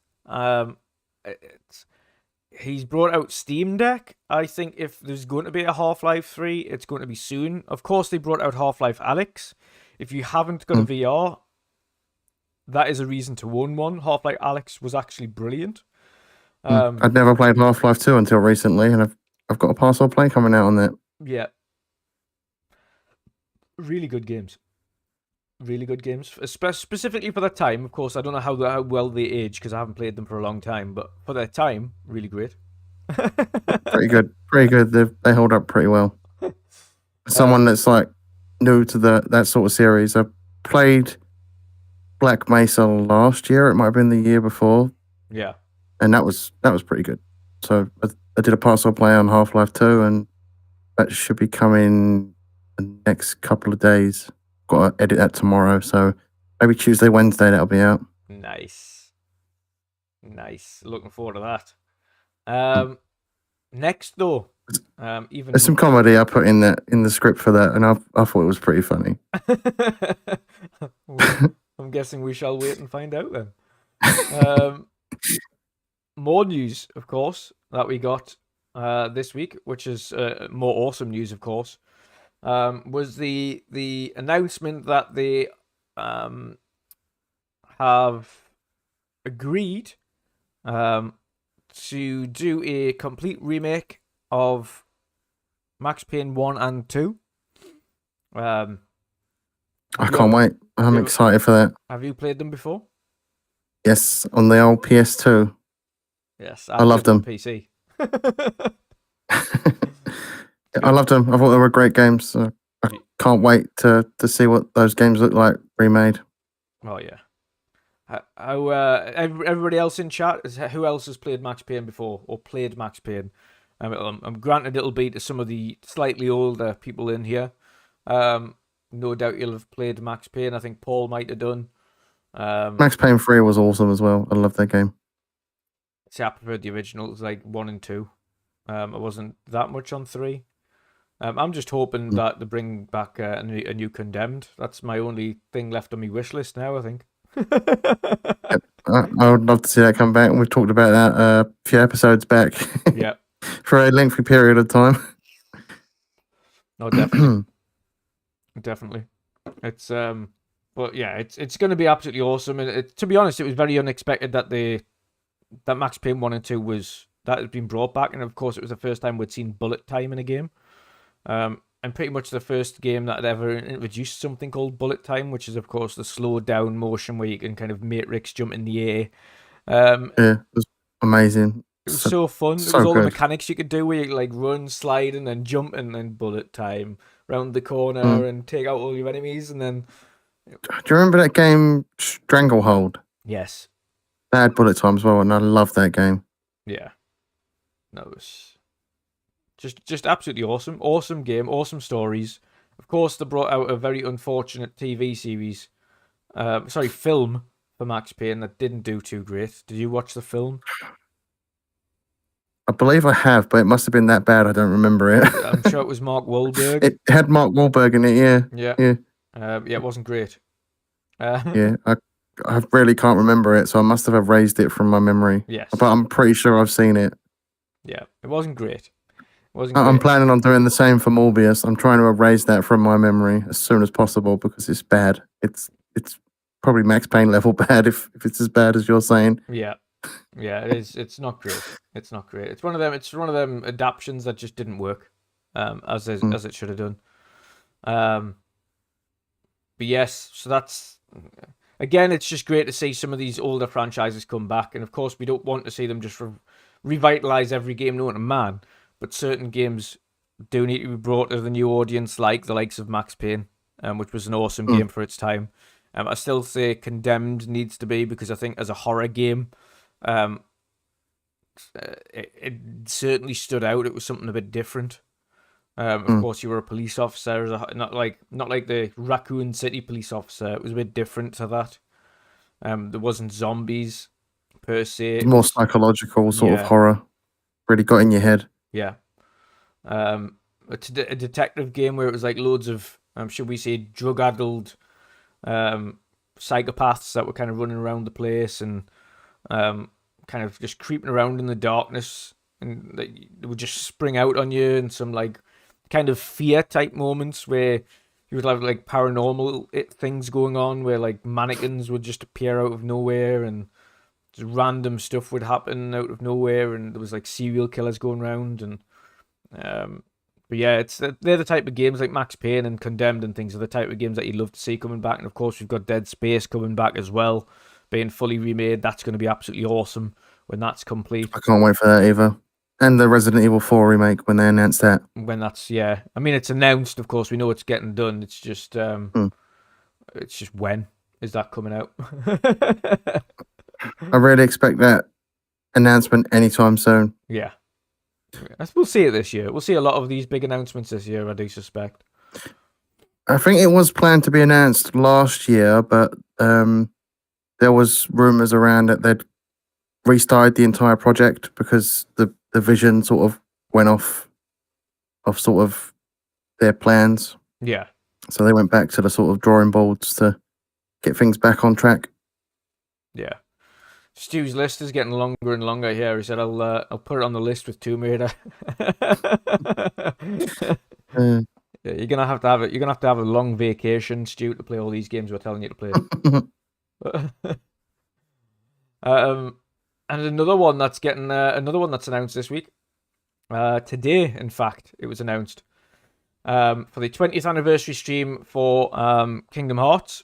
He's brought out Steam Deck. I think if there's going to be a Half-Life 3, it's going to be soon. Of course, they brought out Half-Life Alyx. If you haven't got a VR, that is a reason to own one. Half-Life Alyx was actually brilliant. I'd never played Half-Life 2 until recently, and I've got a parcel play coming out on that. Yeah. Really good games. Really good games. Specifically for that time. Of course, I don't know how well they age because I haven't played them for a long time, but for their time, really great. Pretty good. Pretty good. They hold up pretty well. Someone that's like new to that sort of series. I played Black Mesa last year. It might have been the year before. Yeah. And that was pretty good. So I did a parcel play on Half-Life 2, and that should be coming the next couple of days. Got to edit that tomorrow, so maybe Tuesday, Wednesday that'll be out. Nice. Looking forward to that. Next though, there's some comedy I put in the script for that, and I thought it was pretty funny. Well, I'm guessing we shall wait and find out then. More news, of course, that we got this week, which is more awesome news, of course, was the announcement that they have agreed to do a complete remake of Max Payne 1 and 2. I can't wait. I'm excited for that. Have you played them before? Yes, on the old PS2. Yes, I loved them. PC. I loved them. I thought they were great games. So I can't wait to see what those games look like remade. Oh yeah. How everybody else in chat who else has played Max Payne before or played Max Payne? I'm granted it'll be to some of the slightly older people in here. No doubt you'll have played Max Payne. I think Paul might have done. Max Payne 3 was awesome as well. I love that game. See, I preferred the originals, like 1 and 2. I wasn't that much on 3. I'm just hoping that they bring back a new Condemned. That's my only thing left on my wish list now, I think. I would love to see that come back. We've talked about that a few episodes back. Yeah. For a lengthy period of time. No, definitely. Definitely. It's but yeah, it's going to be absolutely awesome. And to be honest, it was very unexpected that Max Payne 1 and 2 had been brought back, and of course it was the first time we'd seen bullet time in a game. And pretty much the first game that had ever introduced something called bullet time, which is of course the slowed down motion where you can kind of Matrix jump in the air. Yeah, it was amazing. It was so fun. So it was all good. the mechanics you could do where you like run, slide, and then jump, and then bullet time round the corner and take out all your enemies, and then. Do you remember that game Stranglehold? Yes. That had bullet time as well, and I love that game. Yeah. No, it was just absolutely awesome. Awesome game, awesome stories. Of course, they brought out a very unfortunate TV series, film for Max Payne that didn't do too great. Did you watch the film? I believe I have, but it must have been that bad. I don't remember it. I'm sure it was Mark Wahlberg. It had Mark Wahlberg in it, yeah. Yeah. Yeah, it wasn't great. Yeah, I really can't remember it, so I must have erased it from my memory. Yes. But I'm pretty sure I've seen it. Yeah, it wasn't great. I'm planning on doing the same for Morbius. I'm trying to erase that from my memory as soon as possible because it's bad. It's probably Max Payne level bad if it's as bad as you're saying. Yeah, it is. It's not great. It's not great. It's one of them. It's one of them adaptations that just didn't work, as it should have done. But yes, so that's again. It's just great to see some of these older franchises come back, and of course, we don't want to see them just revitalize every game known to man. But certain games do need to be brought to the new audience, like the likes of Max Payne, which was an awesome game for its time. I still say Condemned needs to be, because I think as a horror game, it certainly stood out. It was something a bit different. Of course, you were a police officer, not like the Raccoon City police officer. It was a bit different to that. There wasn't zombies per se. It's more psychological sort of horror. Really got in your head. Yeah. A detective game where it was like loads of, should we say, drug-addled psychopaths that were kind of running around the place and kind of just creeping around in the darkness, and they would just spring out on you, and some like kind of fear type moments where you would have like paranormal things going on, where like mannequins would just appear out of nowhere and just random stuff would happen out of nowhere, and there was like serial killers going around, and but yeah, they're the type of games like Max Payne and Condemned and things are the type of games that you'd love to see coming back. And of course, we've got Dead Space coming back as well, being fully remade. That's going to be absolutely awesome when that's complete. I can't wait for that either. And the Resident Evil 4 remake when they announce that. When that's I mean, it's announced. Of course, we know it's getting done. It's just it's just when is that coming out? I really expect that announcement anytime soon. Yeah. We'll see it this year. We'll see a lot of these big announcements this year, I do suspect. I think it was planned to be announced last year, but there was rumours around that they'd restarted the entire project because the vision sort of went off sort of their plans. Yeah. So they went back to the sort of drawing boards to get things back on track. Yeah. Stu's list is getting longer and longer here. He said, "I'll put it on the list with Tomb Raider." Yeah, you're gonna have to have it. You're gonna have to have a long vacation, Stu, to play all these games we're telling you to play. And another one that's announced this week. Today, in fact, it was announced for the 20th anniversary stream for Kingdom Hearts.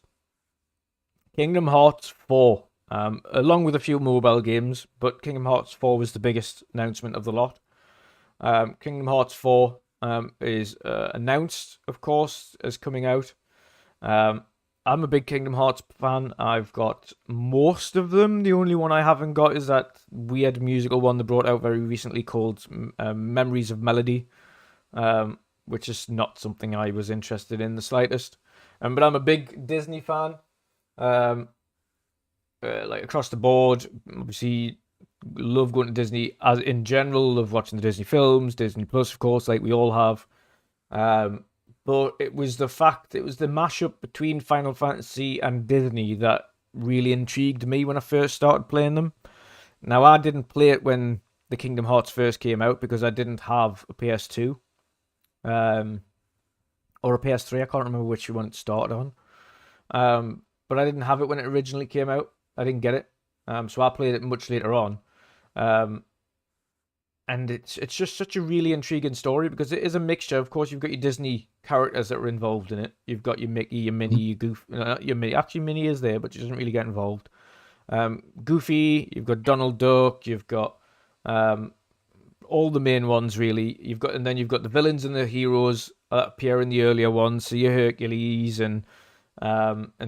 Kingdom Hearts 4. Along with a few mobile games, but Kingdom Hearts 4 was the biggest announcement of the lot. Kingdom Hearts 4 is announced, of course, as coming out. I'm a big Kingdom Hearts fan. I've got most of them. The only one I haven't got is that weird musical one they brought out very recently called Memories of Melody, which is not something I was interested in the slightest. But I'm a big Disney fan. Like across the board, obviously love going to Disney as in general, love watching the Disney films, Disney Plus, of course, like we all have. But it was the mashup between Final Fantasy and Disney that really intrigued me when I first started playing them. Now, I didn't play it when the Kingdom Hearts first came out because I didn't have a PS2 or a PS3. I can't remember which one it started on. But I didn't have it when it originally came out. I didn't get it. So I played it much later on. And it's just such a really intriguing story because it is a mixture. Of course, you've got your Disney characters that are involved in it. You've got your Mickey, your Minnie, your Goofy. Your Minnie. Actually, Minnie is there, but she doesn't really get involved. Goofy, you've got Donald Duck, you've got all the main ones really. And then you've got the villains and the heroes that appear in the earlier ones. So your Hercules and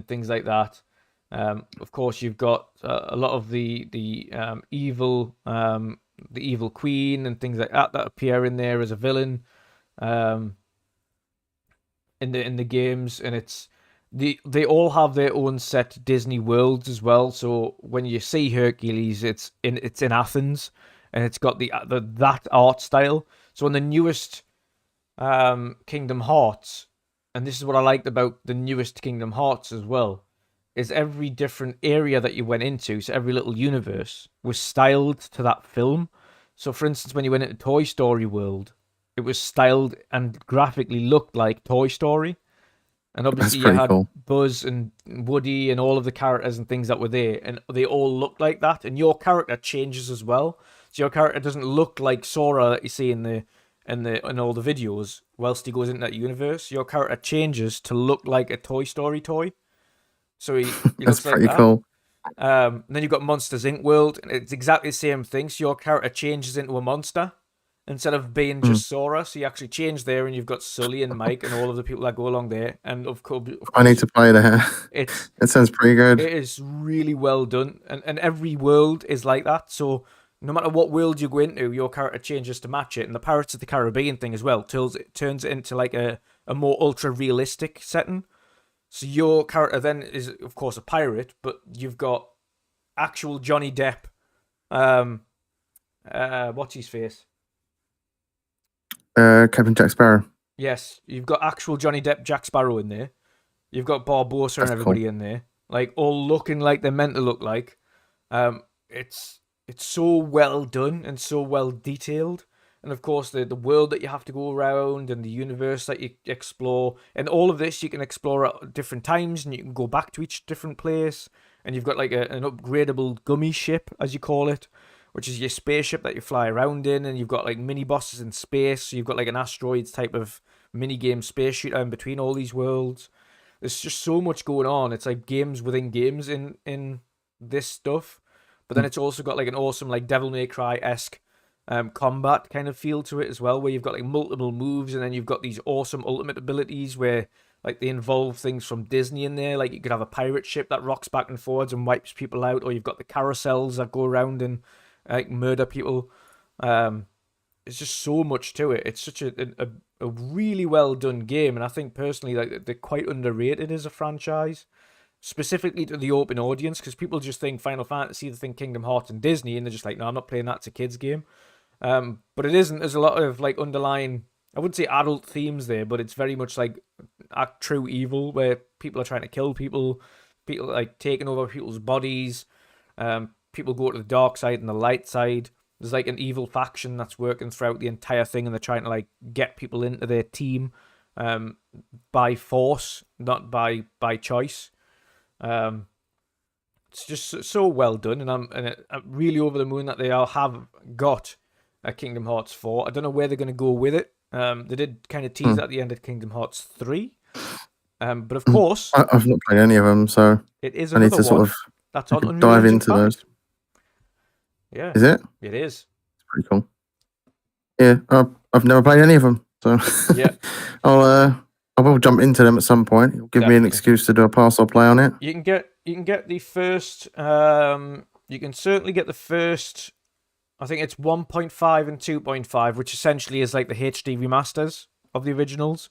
things like that. Of course, you've got a lot of the evil queen and things like that appear in there as a villain in the games, and they all have their own set Disney worlds as well. So when you see Hercules, it's in Athens, and it's got that art style. So in the newest Kingdom Hearts, and this is what I liked about the newest Kingdom Hearts as well, is every different area that you went into, so every little universe was styled to that film. So for instance, when you went into Toy Story World, it was styled and graphically looked like Toy Story. And obviously you had cool. Buzz and Woody and all of the characters and things that were there, and they all looked like that. And your character changes as well. So your character doesn't look like Sora that you see in all the videos whilst he goes into that universe. Your character changes to look like a Toy Story toy. So he looks like that. That's pretty cool. And then you've got Monsters Inc. World, and it's exactly the same thing. So your character changes into a monster instead of being just Sora. So you actually change there, and you've got Sully and Mike and all of the people that go along there. And of course I need to play that. It sounds pretty good. It is really well done, and every world is like that. So no matter what world you go into, your character changes to match it. And the Pirates of the Caribbean thing as well turns it into like a more ultra realistic setting. So your character then is, of course, a pirate, but you've got actual Johnny Depp. What's his face? Captain Jack Sparrow. Yes, you've got actual Johnny Depp, Jack Sparrow in there. You've got Barbossa and everybody in there, like all looking like they're meant to look like. It's so well done and so well detailed. And of course, the world that you have to go around and the universe that you explore. And all of this you can explore at different times, and you can go back to each different place. And you've got like an upgradable gummy ship, as you call it, which is your spaceship that you fly around in. And you've got like mini bosses in space. So you've got like an asteroids type of mini game space shooter in between all these worlds. There's just so much going on. It's like games within games in this stuff. But then it's also got like an awesome like Devil May Cry-esque combat kind of feel to it as well, where you've got like multiple moves, and then you've got these awesome ultimate abilities where like they involve things from Disney in there. Like you could have a pirate ship that rocks back and forwards and wipes people out, or you've got the carousels that go around and like murder people. It's just so much to it. It's such a really well done game, and I think personally like they're quite underrated as a franchise, specifically to the open audience, because people just think Final Fantasy, they think Kingdom Hearts and Disney, and they're just like, no, I'm not playing that. It's a kid's game. But it isn't. There's a lot of like underlying, I wouldn't say adult themes there, but it's very much like true evil, where people are trying to kill people like taking over people's bodies. People go to the dark side and the light side. There's like an evil faction that's working throughout the entire thing, and they're trying to like get people into their team by force, not by choice. It's just so well done, and I'm really over the moon that they have got a Kingdom Hearts 4. I don't know where they're going to go with it. They did kind of tease at the end of Kingdom Hearts 3. But of course, I've not played any of them, so it is I need to sort of that's on dive into those. Yeah, is it? It is. It's pretty cool. Yeah, I've never played any of them, so yeah, I'll I will jump into them at some point. It'll give me an Definitely. excuse to do a parcel play on it. You can get the first. You can certainly get the first. I think it's 1.5 and 2.5, which essentially is like the HD remasters of the originals.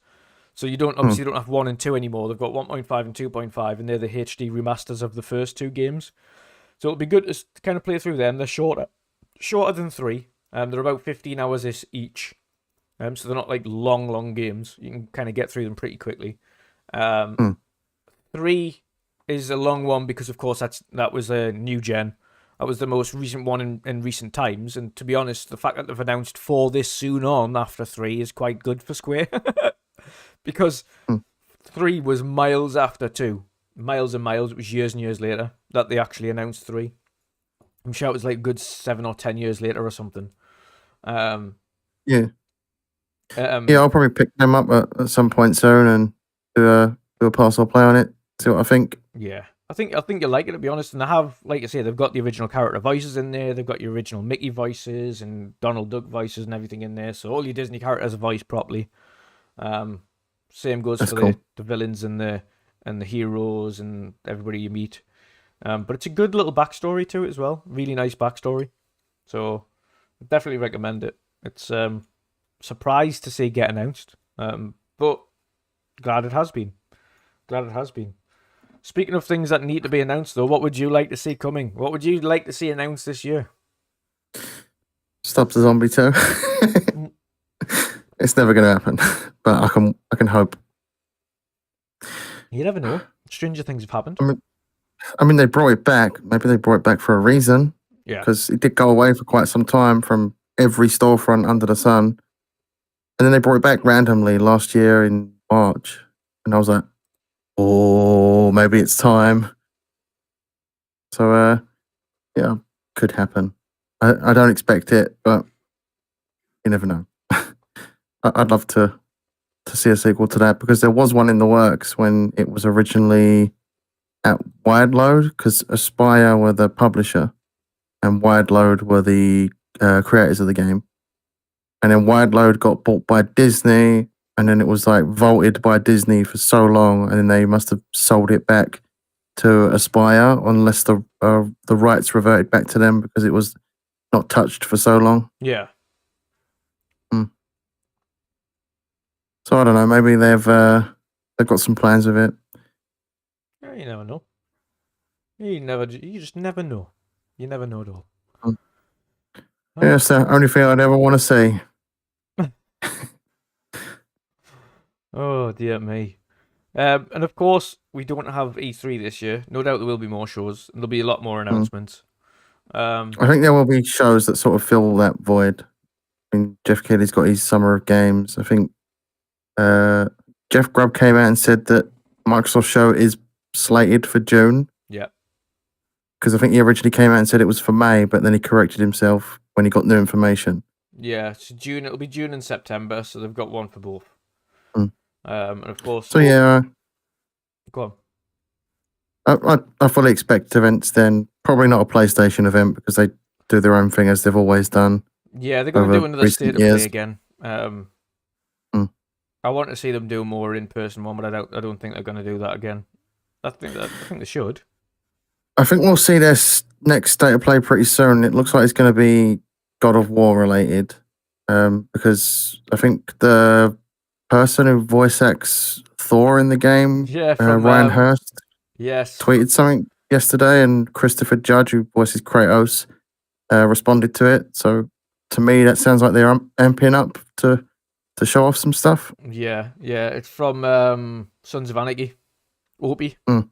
So you don't don't have 1 and 2 anymore. They've got 1.5 and 2.5, and they're the HD remasters of the first 2 games. So it'll be good to kind of play through them. They're shorter than 3. They're about 15 hours each. So they're not like long games. You can kind of get through them pretty quickly. 3 is a long one because, of course, that was a new gen. That was the most recent one in recent times. And to be honest, the fact that they've announced 4 this soon on after 3 is quite good for Square. Because 3 was miles after 2. Miles and miles. It was years and years later that they actually announced 3. I'm sure it was like a good 7 or 10 years later or something. Yeah, I'll probably pick them up at some point soon and do a parcel play on it. See what I think. Yeah, I think you'll like it, to be honest. And they have, like I say, they've got the original character voices in there. They've got your original Mickey voices and Donald Duck voices and everything in there. So all your Disney characters are voiced properly. Same goes That's for cool. the villains and the heroes and everybody you meet. But it's a good little backstory to it as well. Really nice backstory. So I definitely recommend it. It's surprised to see it get announced. But glad it has been. Speaking of things that need to be announced, though, what would you like to see coming? What would you like to see announced this year? Stop the Zombie 2. It's never going to happen, but I can hope. You never know. Stranger things have happened. I mean, they brought it back. Maybe they brought it back for a reason. Yeah. Because it did go away for quite some time from every storefront under the sun. And then they brought it back randomly last year in March. And I was like, oh, maybe it's time. So, yeah, could happen. I don't expect it, but you never know. I'd love to see a sequel to that because there was one in the works when it was originally at Wide Load, because Aspire were the publisher and Wide Load were the creators of the game. And then Wide Load got bought by Disney, and then it was like vaulted by Disney for so long, and then they must have sold it back to Aspire unless the rights reverted back to them because it was not touched for so long. Yeah. So I don't know. Maybe they've got some plans with it. Yeah, you never know. You just never know. You never know at all. Yeah, it's the only thing I'd ever want to see. Oh dear me. And of course, we don't have E3 this year. No doubt there will be more shows, and there'll be a lot more announcements. I think there will be shows that sort of fill that void. I mean, Jeff Keighley's got his Summer of Games. I think Jeff Grubb came out and said that Microsoft show is slated for June. Yeah. Because I think he originally came out and said it was for May, but then he corrected himself when he got new information. Yeah, so June. It'll be June and September, so they've got one for both. And of course. So yeah. Go on. I fully expect events then. Probably not a PlayStation event because they do their own thing as they've always done. Yeah, they're going to do another recent state of years. play again. I want to see them do more in-person one, but I don't think they're going to do that again. I think they should. I think we'll see their next state of play pretty soon. It looks like it's going to be God of War related, because I think the person who voice acts Thor in the game, from Ryan Hurst, yes, tweeted something yesterday, and Christopher Judge, who voices Kratos, responded to it. So to me, that sounds like they're amping up to show off some stuff. Yeah, it's from Sons of Anarchy. Opie. Oh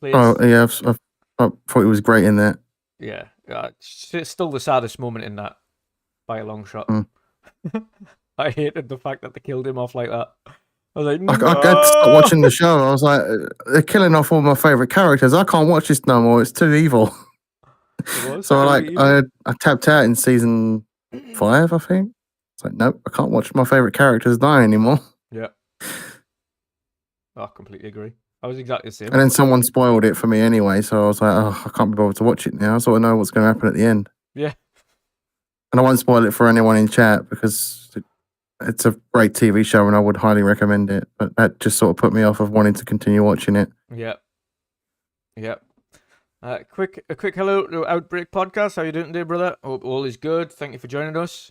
yeah, I thought he was great in that. Yeah, it's still the saddest moment in that by a long shot. I hated the fact that they killed him off like that. I was like, no! I had to stop watching the show. I was like, they're killing off all my favourite characters. I can't watch this no more. It's too evil. So I tapped out in season 5, I think. It's like, nope, I can't watch my favourite characters die anymore. Yeah. I completely agree. I was exactly the same. And then someone spoiled it for me anyway, so I was like, oh, I can't be bothered to watch it now. I sort of know what's going to happen at the end. Yeah. And I won't spoil it for anyone in chat because it's a great TV show, and I would highly recommend it. But that just sort of put me off of wanting to continue watching it. Yeah. Yeah. A quick hello to Outbreak Podcast. How you doing today, brother? Hope all is good. Thank you for joining us.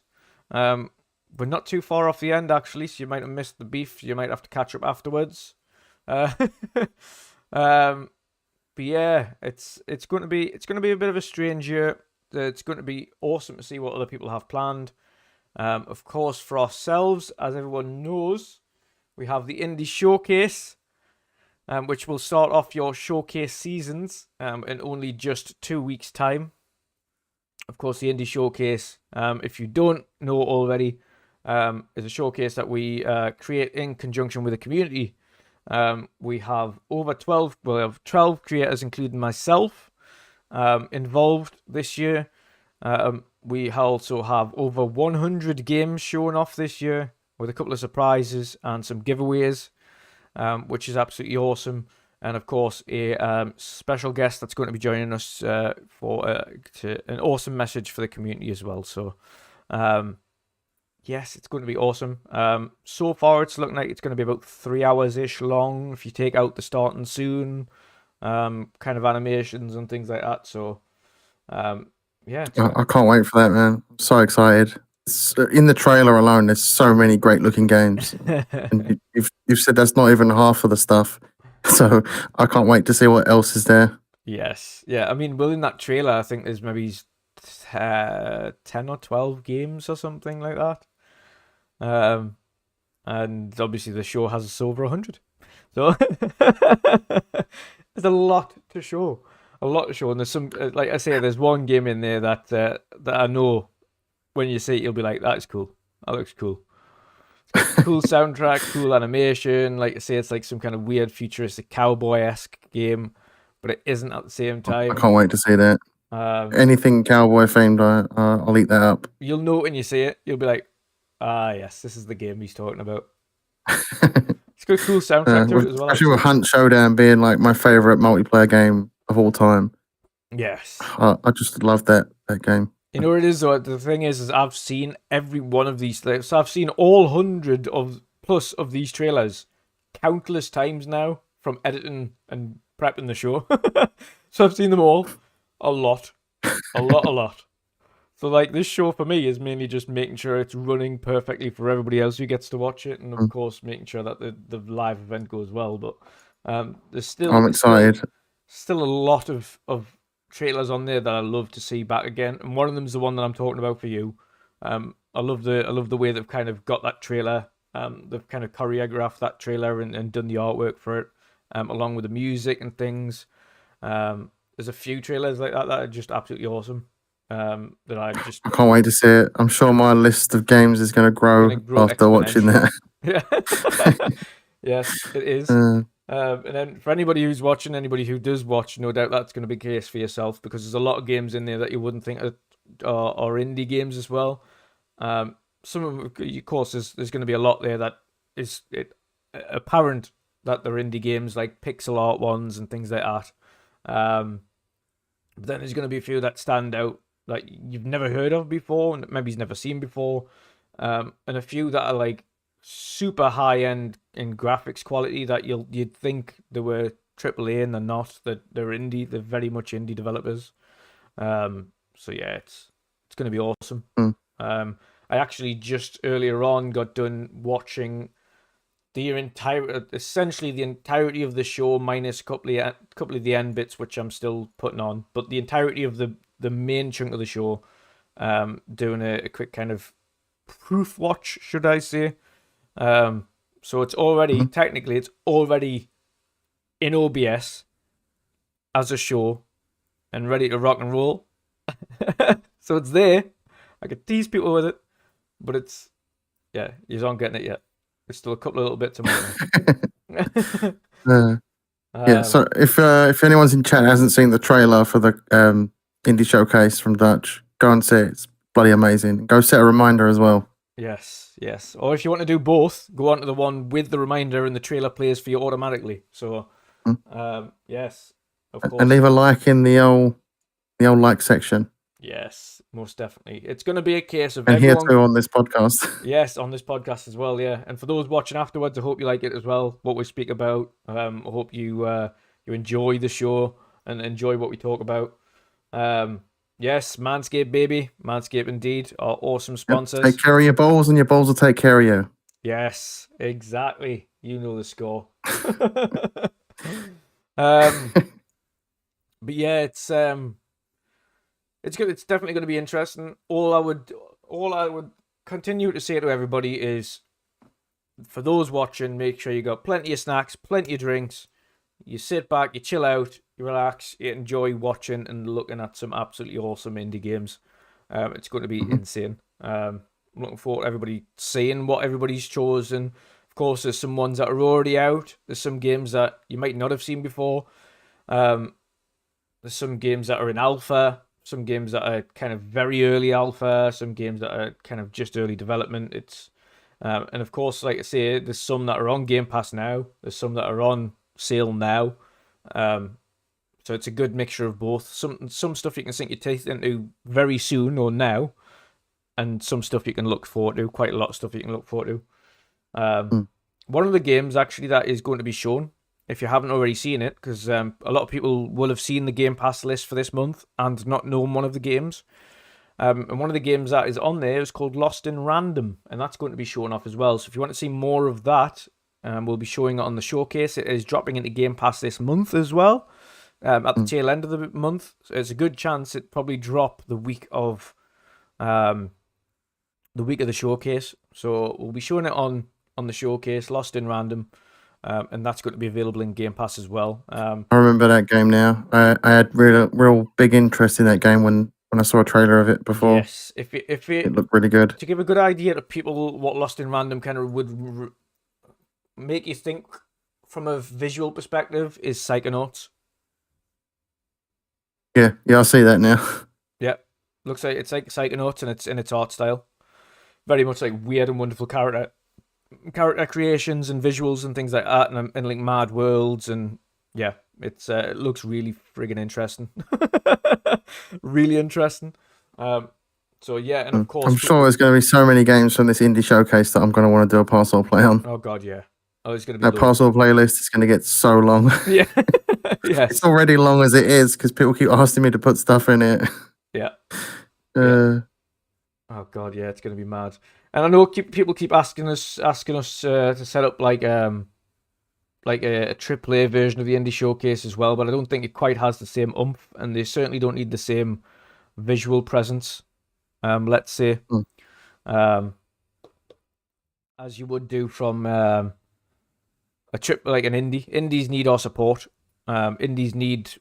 We're not too far off the end, actually, so you might have missed the beef. You might have to catch up afterwards. But yeah, it's going to be a bit of a strange year. It's going to be awesome to see what other people have planned. Of course, for ourselves, as everyone knows, we have the Indie Showcase, which will start off your showcase seasons in only just 2 weeks' time. Of course, the Indie Showcase, if you don't know already, is a showcase that we create in conjunction with the community. We have over 12 creators, including myself, involved this year. We also have over 100 games shown off this year with a couple of surprises and some giveaways, which is absolutely awesome. And of course, a special guest that's going to be joining us for an awesome message for the community as well. So, yes, it's going to be awesome. So far, it's looking like it's going to be about 3 hours-ish long if you take out the starting soon kind of animations and things like that. So, yeah. I can't wait for that, man. I'm so excited. In the trailer alone, there's so many great-looking games. And you've said that's not even half of the stuff. So I can't wait to see what else is there. Yes. Yeah, I mean, within that trailer, I think there's maybe 10 or 12 games or something like that. And obviously the show has over 100. So there's a lot to show. And there's some, like I say, there's one game in there that I know when you see it, you'll be like, that's cool. That looks cool. Cool soundtrack, cool animation. Like I say, it's like some kind of weird futuristic cowboy-esque game, but it isn't at the same time. I can't wait to see that. Anything cowboy themed, I'll eat that up. You'll know when you see it. You'll be like, yes, this is the game he's talking about. It's got a cool soundtrack to it as well. Especially with Hunt Showdown being like my favorite multiplayer game of all time. Yes. I just love that game. You know what it is, though? The thing is I've seen every one of these. So I've seen all 100 plus of these trailers countless times now from editing and prepping the show. So I've seen them all a lot. So like this show for me is mainly just making sure it's running perfectly for everybody else who gets to watch it, and of course making sure that the live event goes well. But there's still I'm excited. Still a lot of trailers on there that I love to see back again, and one of them is the one that I'm talking about for you. I love the way they've kind of got that trailer. They've kind of choreographed that trailer and done the artwork for it, along with the music and things. There's a few trailers like that are just absolutely awesome. That I can't wait to see it. I'm sure my list of games is going to grow after watching that. Yeah. Yes, it is. And then for anybody who's watching, anybody who does watch, no doubt that's going to be the case for yourself, because there's a lot of games in there that you wouldn't think are indie games as well. Some of them, of course, there's going to be a lot there that is apparent that they're indie games, like pixel art ones and things like that. But then there's going to be a few that stand out that you've never heard of before, and maybe you've never seen before, and a few that are like super high end in graphics quality that you'd think they were AAA and they're not. They're indie. They're very much indie developers. So yeah, it's going to be awesome. I actually just earlier on got done watching essentially the entirety of the show minus a couple of the end bits, which I'm still putting on, but the entirety of the main chunk of the show, doing a quick kind of proof watch, should I say. So it's already, technically, it's already in OBS as a show and ready to rock and roll. So it's there. I could tease people with it, but it's, yeah, you aren't getting it yet. There's still a couple of little bits of money. Yeah, so if anyone's in chat hasn't seen the trailer for the Indie Showcase from Dutch, go and see it. It's bloody amazing. Go set a reminder as well. Yes. Or if you want to do both, go on to the one with the reminder and the trailer plays for you automatically. So, yes, of course. And leave a like in the old like section. Yes, most definitely. It's going to be a case of And here everyone. too on this podcast. Yes, on this podcast as well, yeah. And for those watching afterwards, I hope you like it as well, what we speak about. I hope you you enjoy the show and enjoy what we talk about. Yes, Manscaped, baby. Manscaped indeed are awesome sponsors. Take care of your balls and your balls will take care of you. Yes, exactly. You know the score. But yeah, it's good. It's definitely going to be interesting. All I would continue to say to everybody is, for those watching, make sure you got plenty of snacks, plenty of drinks. You sit back, you chill out, you relax, you enjoy watching and looking at some absolutely awesome indie games. It's going to be insane. I'm looking forward to everybody seeing what everybody's chosen. Of course, there's some ones that are already out. There's some games that you might not have seen before. There's some games that are in alpha. Some games that are kind of very early alpha. Some games that are kind of just early development. And of course, like I say, there's some that are on Game Pass now. There's some that are on sale now. So it's a good mixture of both. Some stuff you can sink your teeth into very soon or now, and some stuff you can look forward to. Quite a lot of stuff you can look forward to. One of the games actually that is going to be shown, if you haven't already seen it, because a lot of people will have seen the Game Pass list for this month and not known one of the games. And one of the games that is on there is called Lost in Random, and that's going to be shown off as well. So if you want to see more of that, we'll be showing it on the showcase. It is dropping into Game Pass this month as well, at the tail end of the month. So there's a good chance it probably drop the week of the showcase. So we'll be showing it on the showcase, Lost in Random, and that's going to be available in Game Pass as well. I remember that game now. I had real big interest in that game when I saw a trailer of it before. Yes, if it looked really good. To give a good idea to people what Lost in Random kind of would make you think from a visual perspective is Psychonauts. Yeah, I see that now. Yeah, looks like it's like Psychonauts in its art style. Very much like weird and wonderful character creations and visuals and things like that, and like mad worlds, and yeah, it looks really friggin' interesting. Really interesting. So yeah, and of course, I'm sure there's going to be so many games from this indie showcase that I'm going to want to do a parcel play on. Oh god, yeah. Oh, it's going to be that parcel playlist is going to get so long. Yeah. Yes. It's already long as it is because people keep asking me to put stuff in it. Yeah. Yeah. Oh god, yeah, it's going to be mad. And I know people keep asking us to set up like a AAA version of the indie showcase as well, but I don't think it quite has the same oomph, and they certainly don't need the same visual presence. Let's say, as you would do from a trip like an indie. Indies need our support. Indies need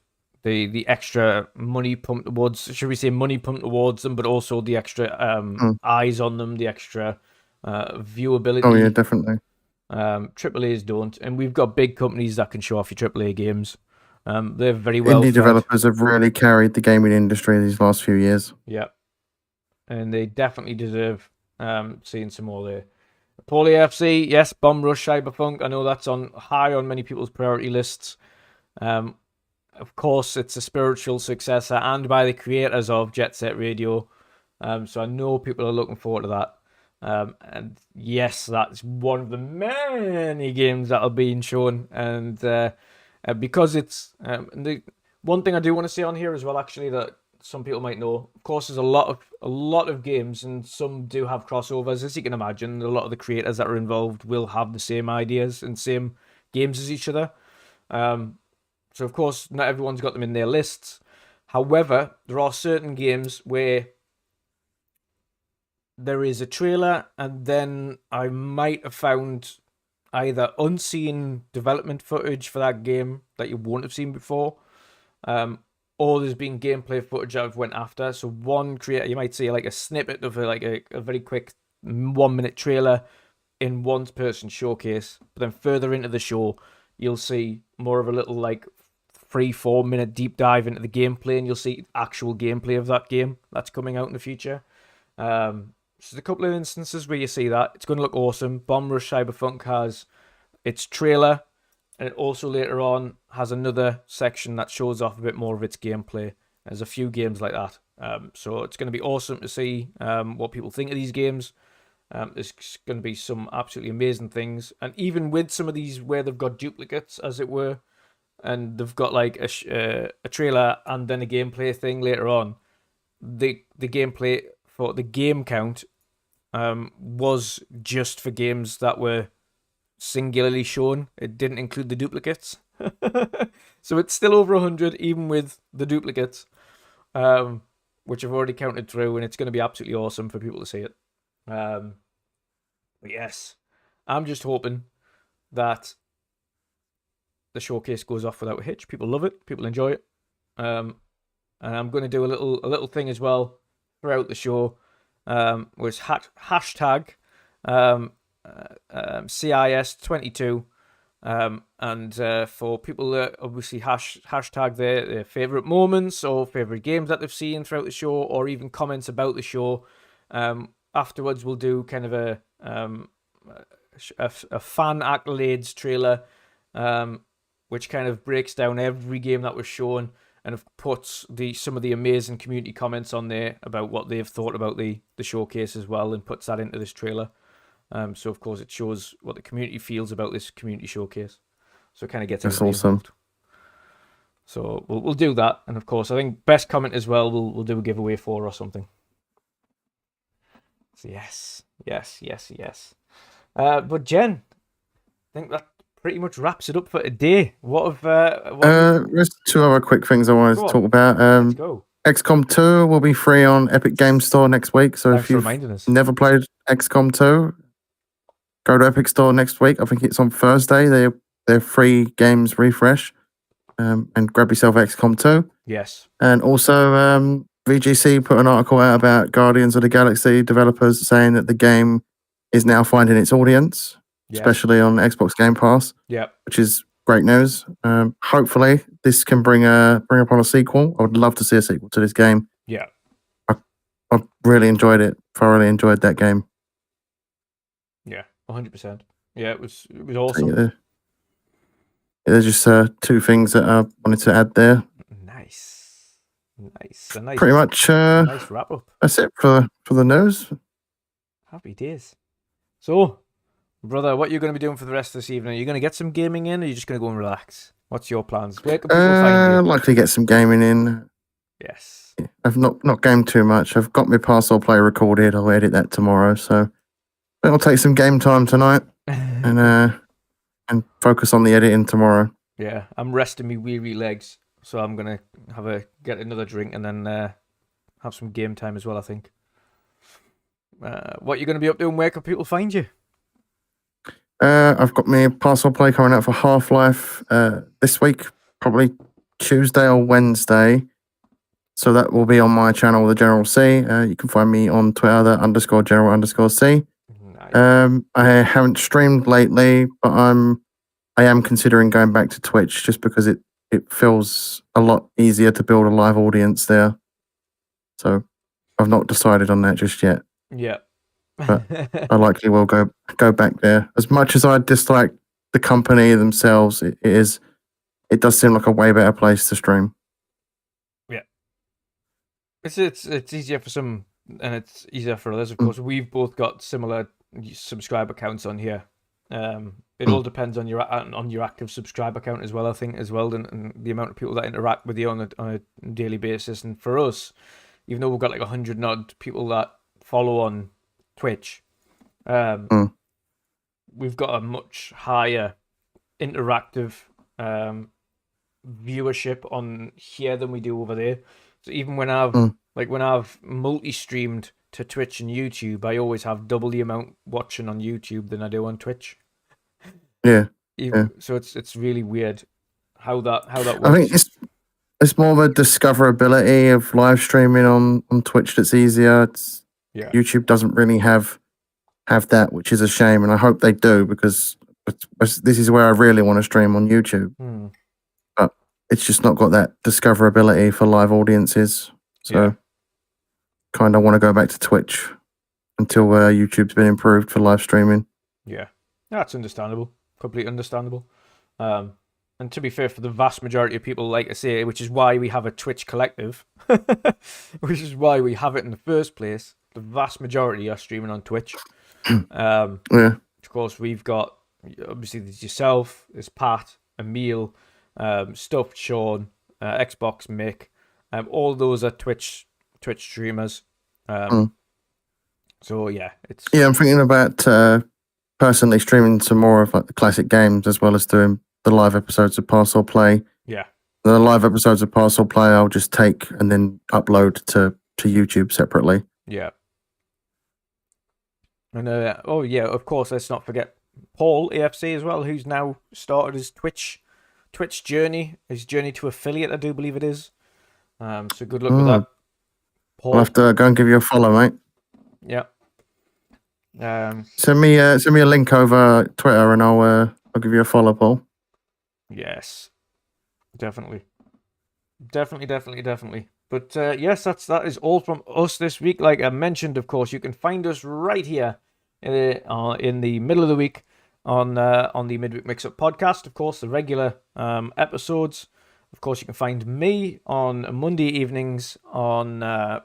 the extra money pumped towards, should we say, money pumped towards them, but also the extra eyes on them, the extra viewability. Oh yeah, definitely. AAAs don't, and we've got big companies that can show off your AAA games. They're very well. Indie developers have really carried the gaming industry these last few years. Yeah, and they definitely deserve seeing some more there. Poly FC, yes, Bomb Rush, Cyberpunk. I know that's high on many people's priority lists. Of course, it's a spiritual successor and by the creators of Jet Set Radio. So I know people are looking forward to that. And yes, that's one of the many games that are being shown. And because it's the one thing I do want to say on here as well, actually, that some people might know. Of course, there's a lot of games, and some do have crossovers, as you can imagine. A lot of the creators that are involved will have the same ideas and same games as each other. So, of course, not everyone's got them in their lists. However, there are certain games where there is a trailer, and then I might have found either unseen development footage for that game that you won't have seen before, or there's been gameplay footage that I've went after. So one creator, you might see like a snippet of a very quick 1 minute trailer in one person showcase, but then further into the show, you'll see more of a little like 3-4 minute deep dive into the gameplay, and you'll see actual gameplay of that game that's coming out in the future. So there's a couple of instances where you see that. It's going to look awesome. Bomb Rush Cyberpunk has its trailer, and it also later on has another section that shows off a bit more of its gameplay. There's a few games like that. So it's going to be awesome to see what people think of these games. There's going to be some absolutely amazing things, and even with some of these where they've got duplicates, as it were, and they've got like a trailer and then a gameplay thing later on. The gameplay for the game count was just for games that were singularly shown. It didn't include the duplicates. So it's still over 100 even with the duplicates, which I've already counted through, and it's going to be absolutely awesome for people to see it. But yes, I'm just hoping that the showcase goes off without a hitch. People love it. People enjoy it. And I'm going to do a little thing as well throughout the show, was hashtag CIS22, and for people that obviously hashtag their favorite moments or favorite games that they've seen throughout the show, or even comments about the show. Afterwards, we'll do kind of a fan accolades trailer, which kind of breaks down every game that was shown and puts some of the amazing community comments on there about what they've thought about the showcase as well, and puts that into this trailer. So of course it shows what the community feels about this community showcase. So it kind of gets That's everybody awesome. involved. So we'll do that, and of course I think best comment as well. We'll do a giveaway for or something. So yes. But Jen, I think that pretty much wraps it up for today. There's two other quick things I wanted to talk about. Let's go. XCOM 2 will be free on Epic Games Store next week. So Thanks if for you've reminding us. never played XCOM 2, go to Epic Store next week. I think it's on Thursday. They're free games refresh. And grab yourself XCOM 2. Yes. And also, VGC put an article out about Guardians of the Galaxy developers saying that the game is now finding its audience, especially on Xbox Game Pass. Yeah. Which is great news. Hopefully, this can bring upon a sequel. I would love to see a sequel to this game. Yeah. I really enjoyed it. Thoroughly enjoyed that game. Yeah, 100%. Yeah, it was awesome. There's just two things that I wanted to add there. Nice. Pretty much. Nice wrap up. That's it for the news. Happy days. So, brother, what are you going to be doing for the rest of this evening? Are you going to get some gaming in, or are you just going to go and relax? What's your plans? Where can people find you? I'd like to get some gaming in. Yes. I've not gamed too much. I've got my parcel play recorded. I'll edit that tomorrow. So I'll take some game time tonight and focus on the editing tomorrow. Yeah, I'm resting me weary legs, so I'm gonna get another drink and then have some game time as well, I think. What are you gonna be up to and where can people find you? I've got my parcel play coming out for Half-Life this week, probably Tuesday or Wednesday. So that will be on my channel, The General C. You can find me on Twitter, _General_C. Nice. I haven't streamed lately, but I am considering going back to Twitch just because it feels a lot easier to build a live audience there. So I've not decided on that just yet. Yeah. But I likely will go back there. As much as I dislike the company themselves, it does seem like a way better place to stream. Yeah. It's easier for some and it's easier for others, of course. We've both got similar subscriber counts on here. It all depends on your active subscriber count as well, I think, and the amount of people that interact with you on a daily basis. And for us, even though we've got like 100 and odd people that follow on Twitch, we've got a much higher interactive viewership on here than we do over there. So even when I've multi-streamed to Twitch and YouTube, I always have double the amount watching on YouTube than I do on Twitch. Yeah. So it's really weird how that works. I think it's more of a discoverability of live streaming on Twitch that's easier. YouTube doesn't really have that, which is a shame, and I hope they do because this is where I really want to stream on YouTube. But it's just not got that discoverability for live audiences. So kind of want to go back to Twitch until YouTube's been improved for live streaming. Yeah, that's understandable. Completely understandable. And to be fair, for the vast majority of people, like I say, which is why we have a Twitch collective, which is why we have it in the first place, the vast majority are streaming on Twitch. Yeah. Of course, we've got, obviously, there's yourself, there's Pat, Emil, Stuffed Sean, Xbox Mick. All those are Twitch streamers. So, yeah. Yeah, I'm thinking about personally streaming some more of like the classic games as well as doing the live episodes of Pass or Play. Yeah. The live episodes of Pass or Play I'll just take and then upload to YouTube separately. Yeah. And of course, let's not forget Paul AFC as well, who's now started his Twitch journey, his journey to affiliate, I do believe it is. So good luck with that, Paul. I'll have to go and give you a follow, mate. Yeah. Send me a link over Twitter and I'll give you a follow, Paul. Yes, definitely. But yes, that is all from us this week. Like I mentioned, of course, you can find us right here in the middle of the week on the Midweek Mix-Up podcast. Of course, the regular episodes. Of course, you can find me on Monday evenings on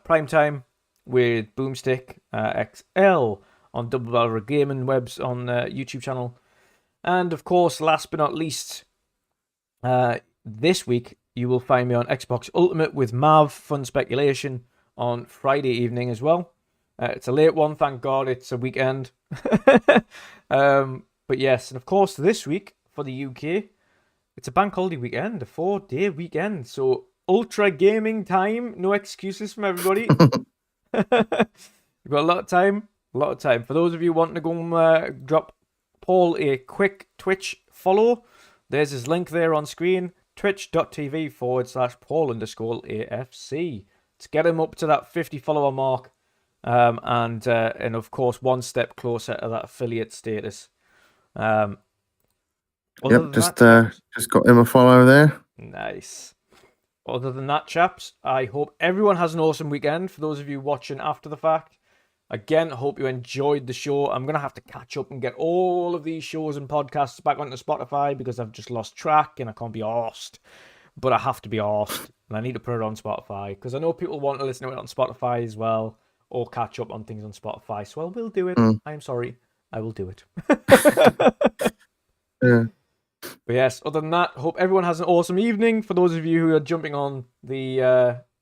Primetime with Boomstick XL on Double Barrel Gaming Webs on YouTube channel. And of course, last but not least, this week you will find me on Xbox Ultimate with Mav Fun Speculation on Friday evening as well. It's a late one, thank God. It's a weekend. But yes, and of course this week for the UK, it's a bank holiday weekend, a 4-day weekend. So ultra gaming time, no excuses from everybody. You've got a lot of time. For those of you wanting to go drop Paul a quick Twitch follow, there's his link there on screen, twitch.tv/Paul_AFC. Let's get him up to that 50 follower mark. And of course, one step closer to that affiliate status. Just got him a follow there. Nice. Other than that, chaps, I hope everyone has an awesome weekend. For those of you watching after the fact, again, I hope you enjoyed the show. I'm going to have to catch up and get all of these shows and podcasts back onto Spotify because I've just lost track and I can't be arsed. But I have to be arsed, and I need to put it on Spotify because I know people want to listen to it on Spotify as well or catch up on things on Spotify. So I will do it. I'm sorry. I will do it. Yeah. But yes, other than that, hope everyone has an awesome evening. For those of you who are jumping on the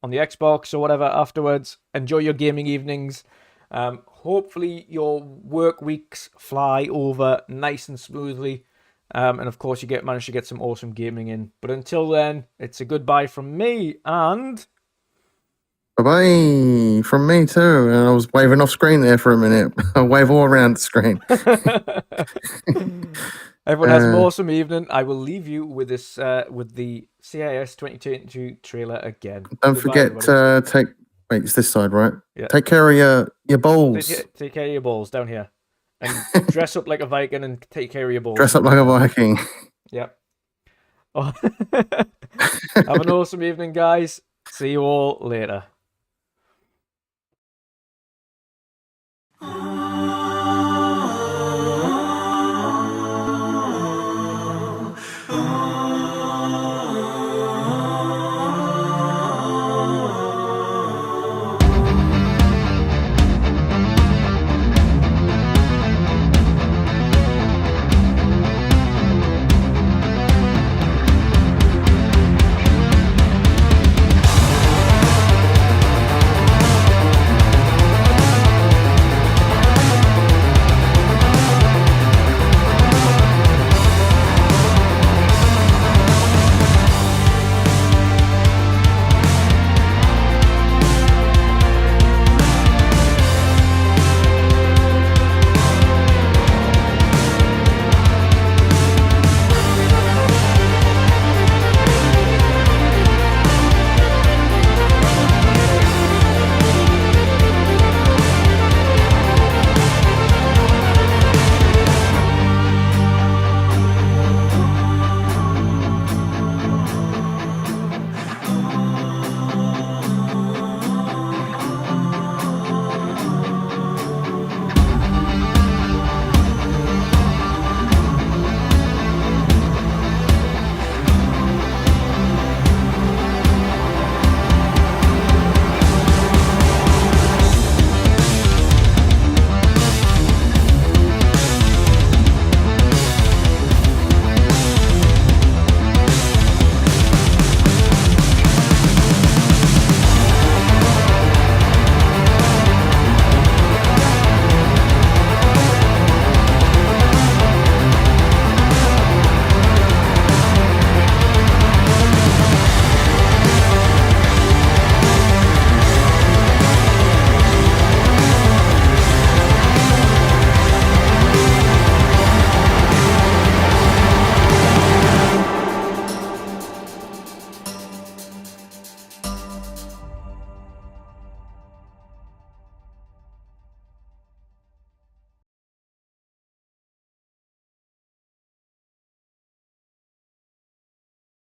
Xbox or whatever afterwards, enjoy your gaming evenings. Hopefully your work weeks fly over nice and smoothly. And of course you manage to get some awesome gaming in. But until then, it's a goodbye from me and bye-bye from me too. And I was waving off screen there for a minute. I wave all around the screen. Everyone has an awesome evening. I will leave you with this with the CIS 2022 trailer again. Don't forget wait, it's this side, right? Yeah. Take care of your balls. Take care of your balls down here. And dress up like a Viking and take care of your balls. Dress up like a Viking. Yep. Have an awesome evening, guys. See you all later.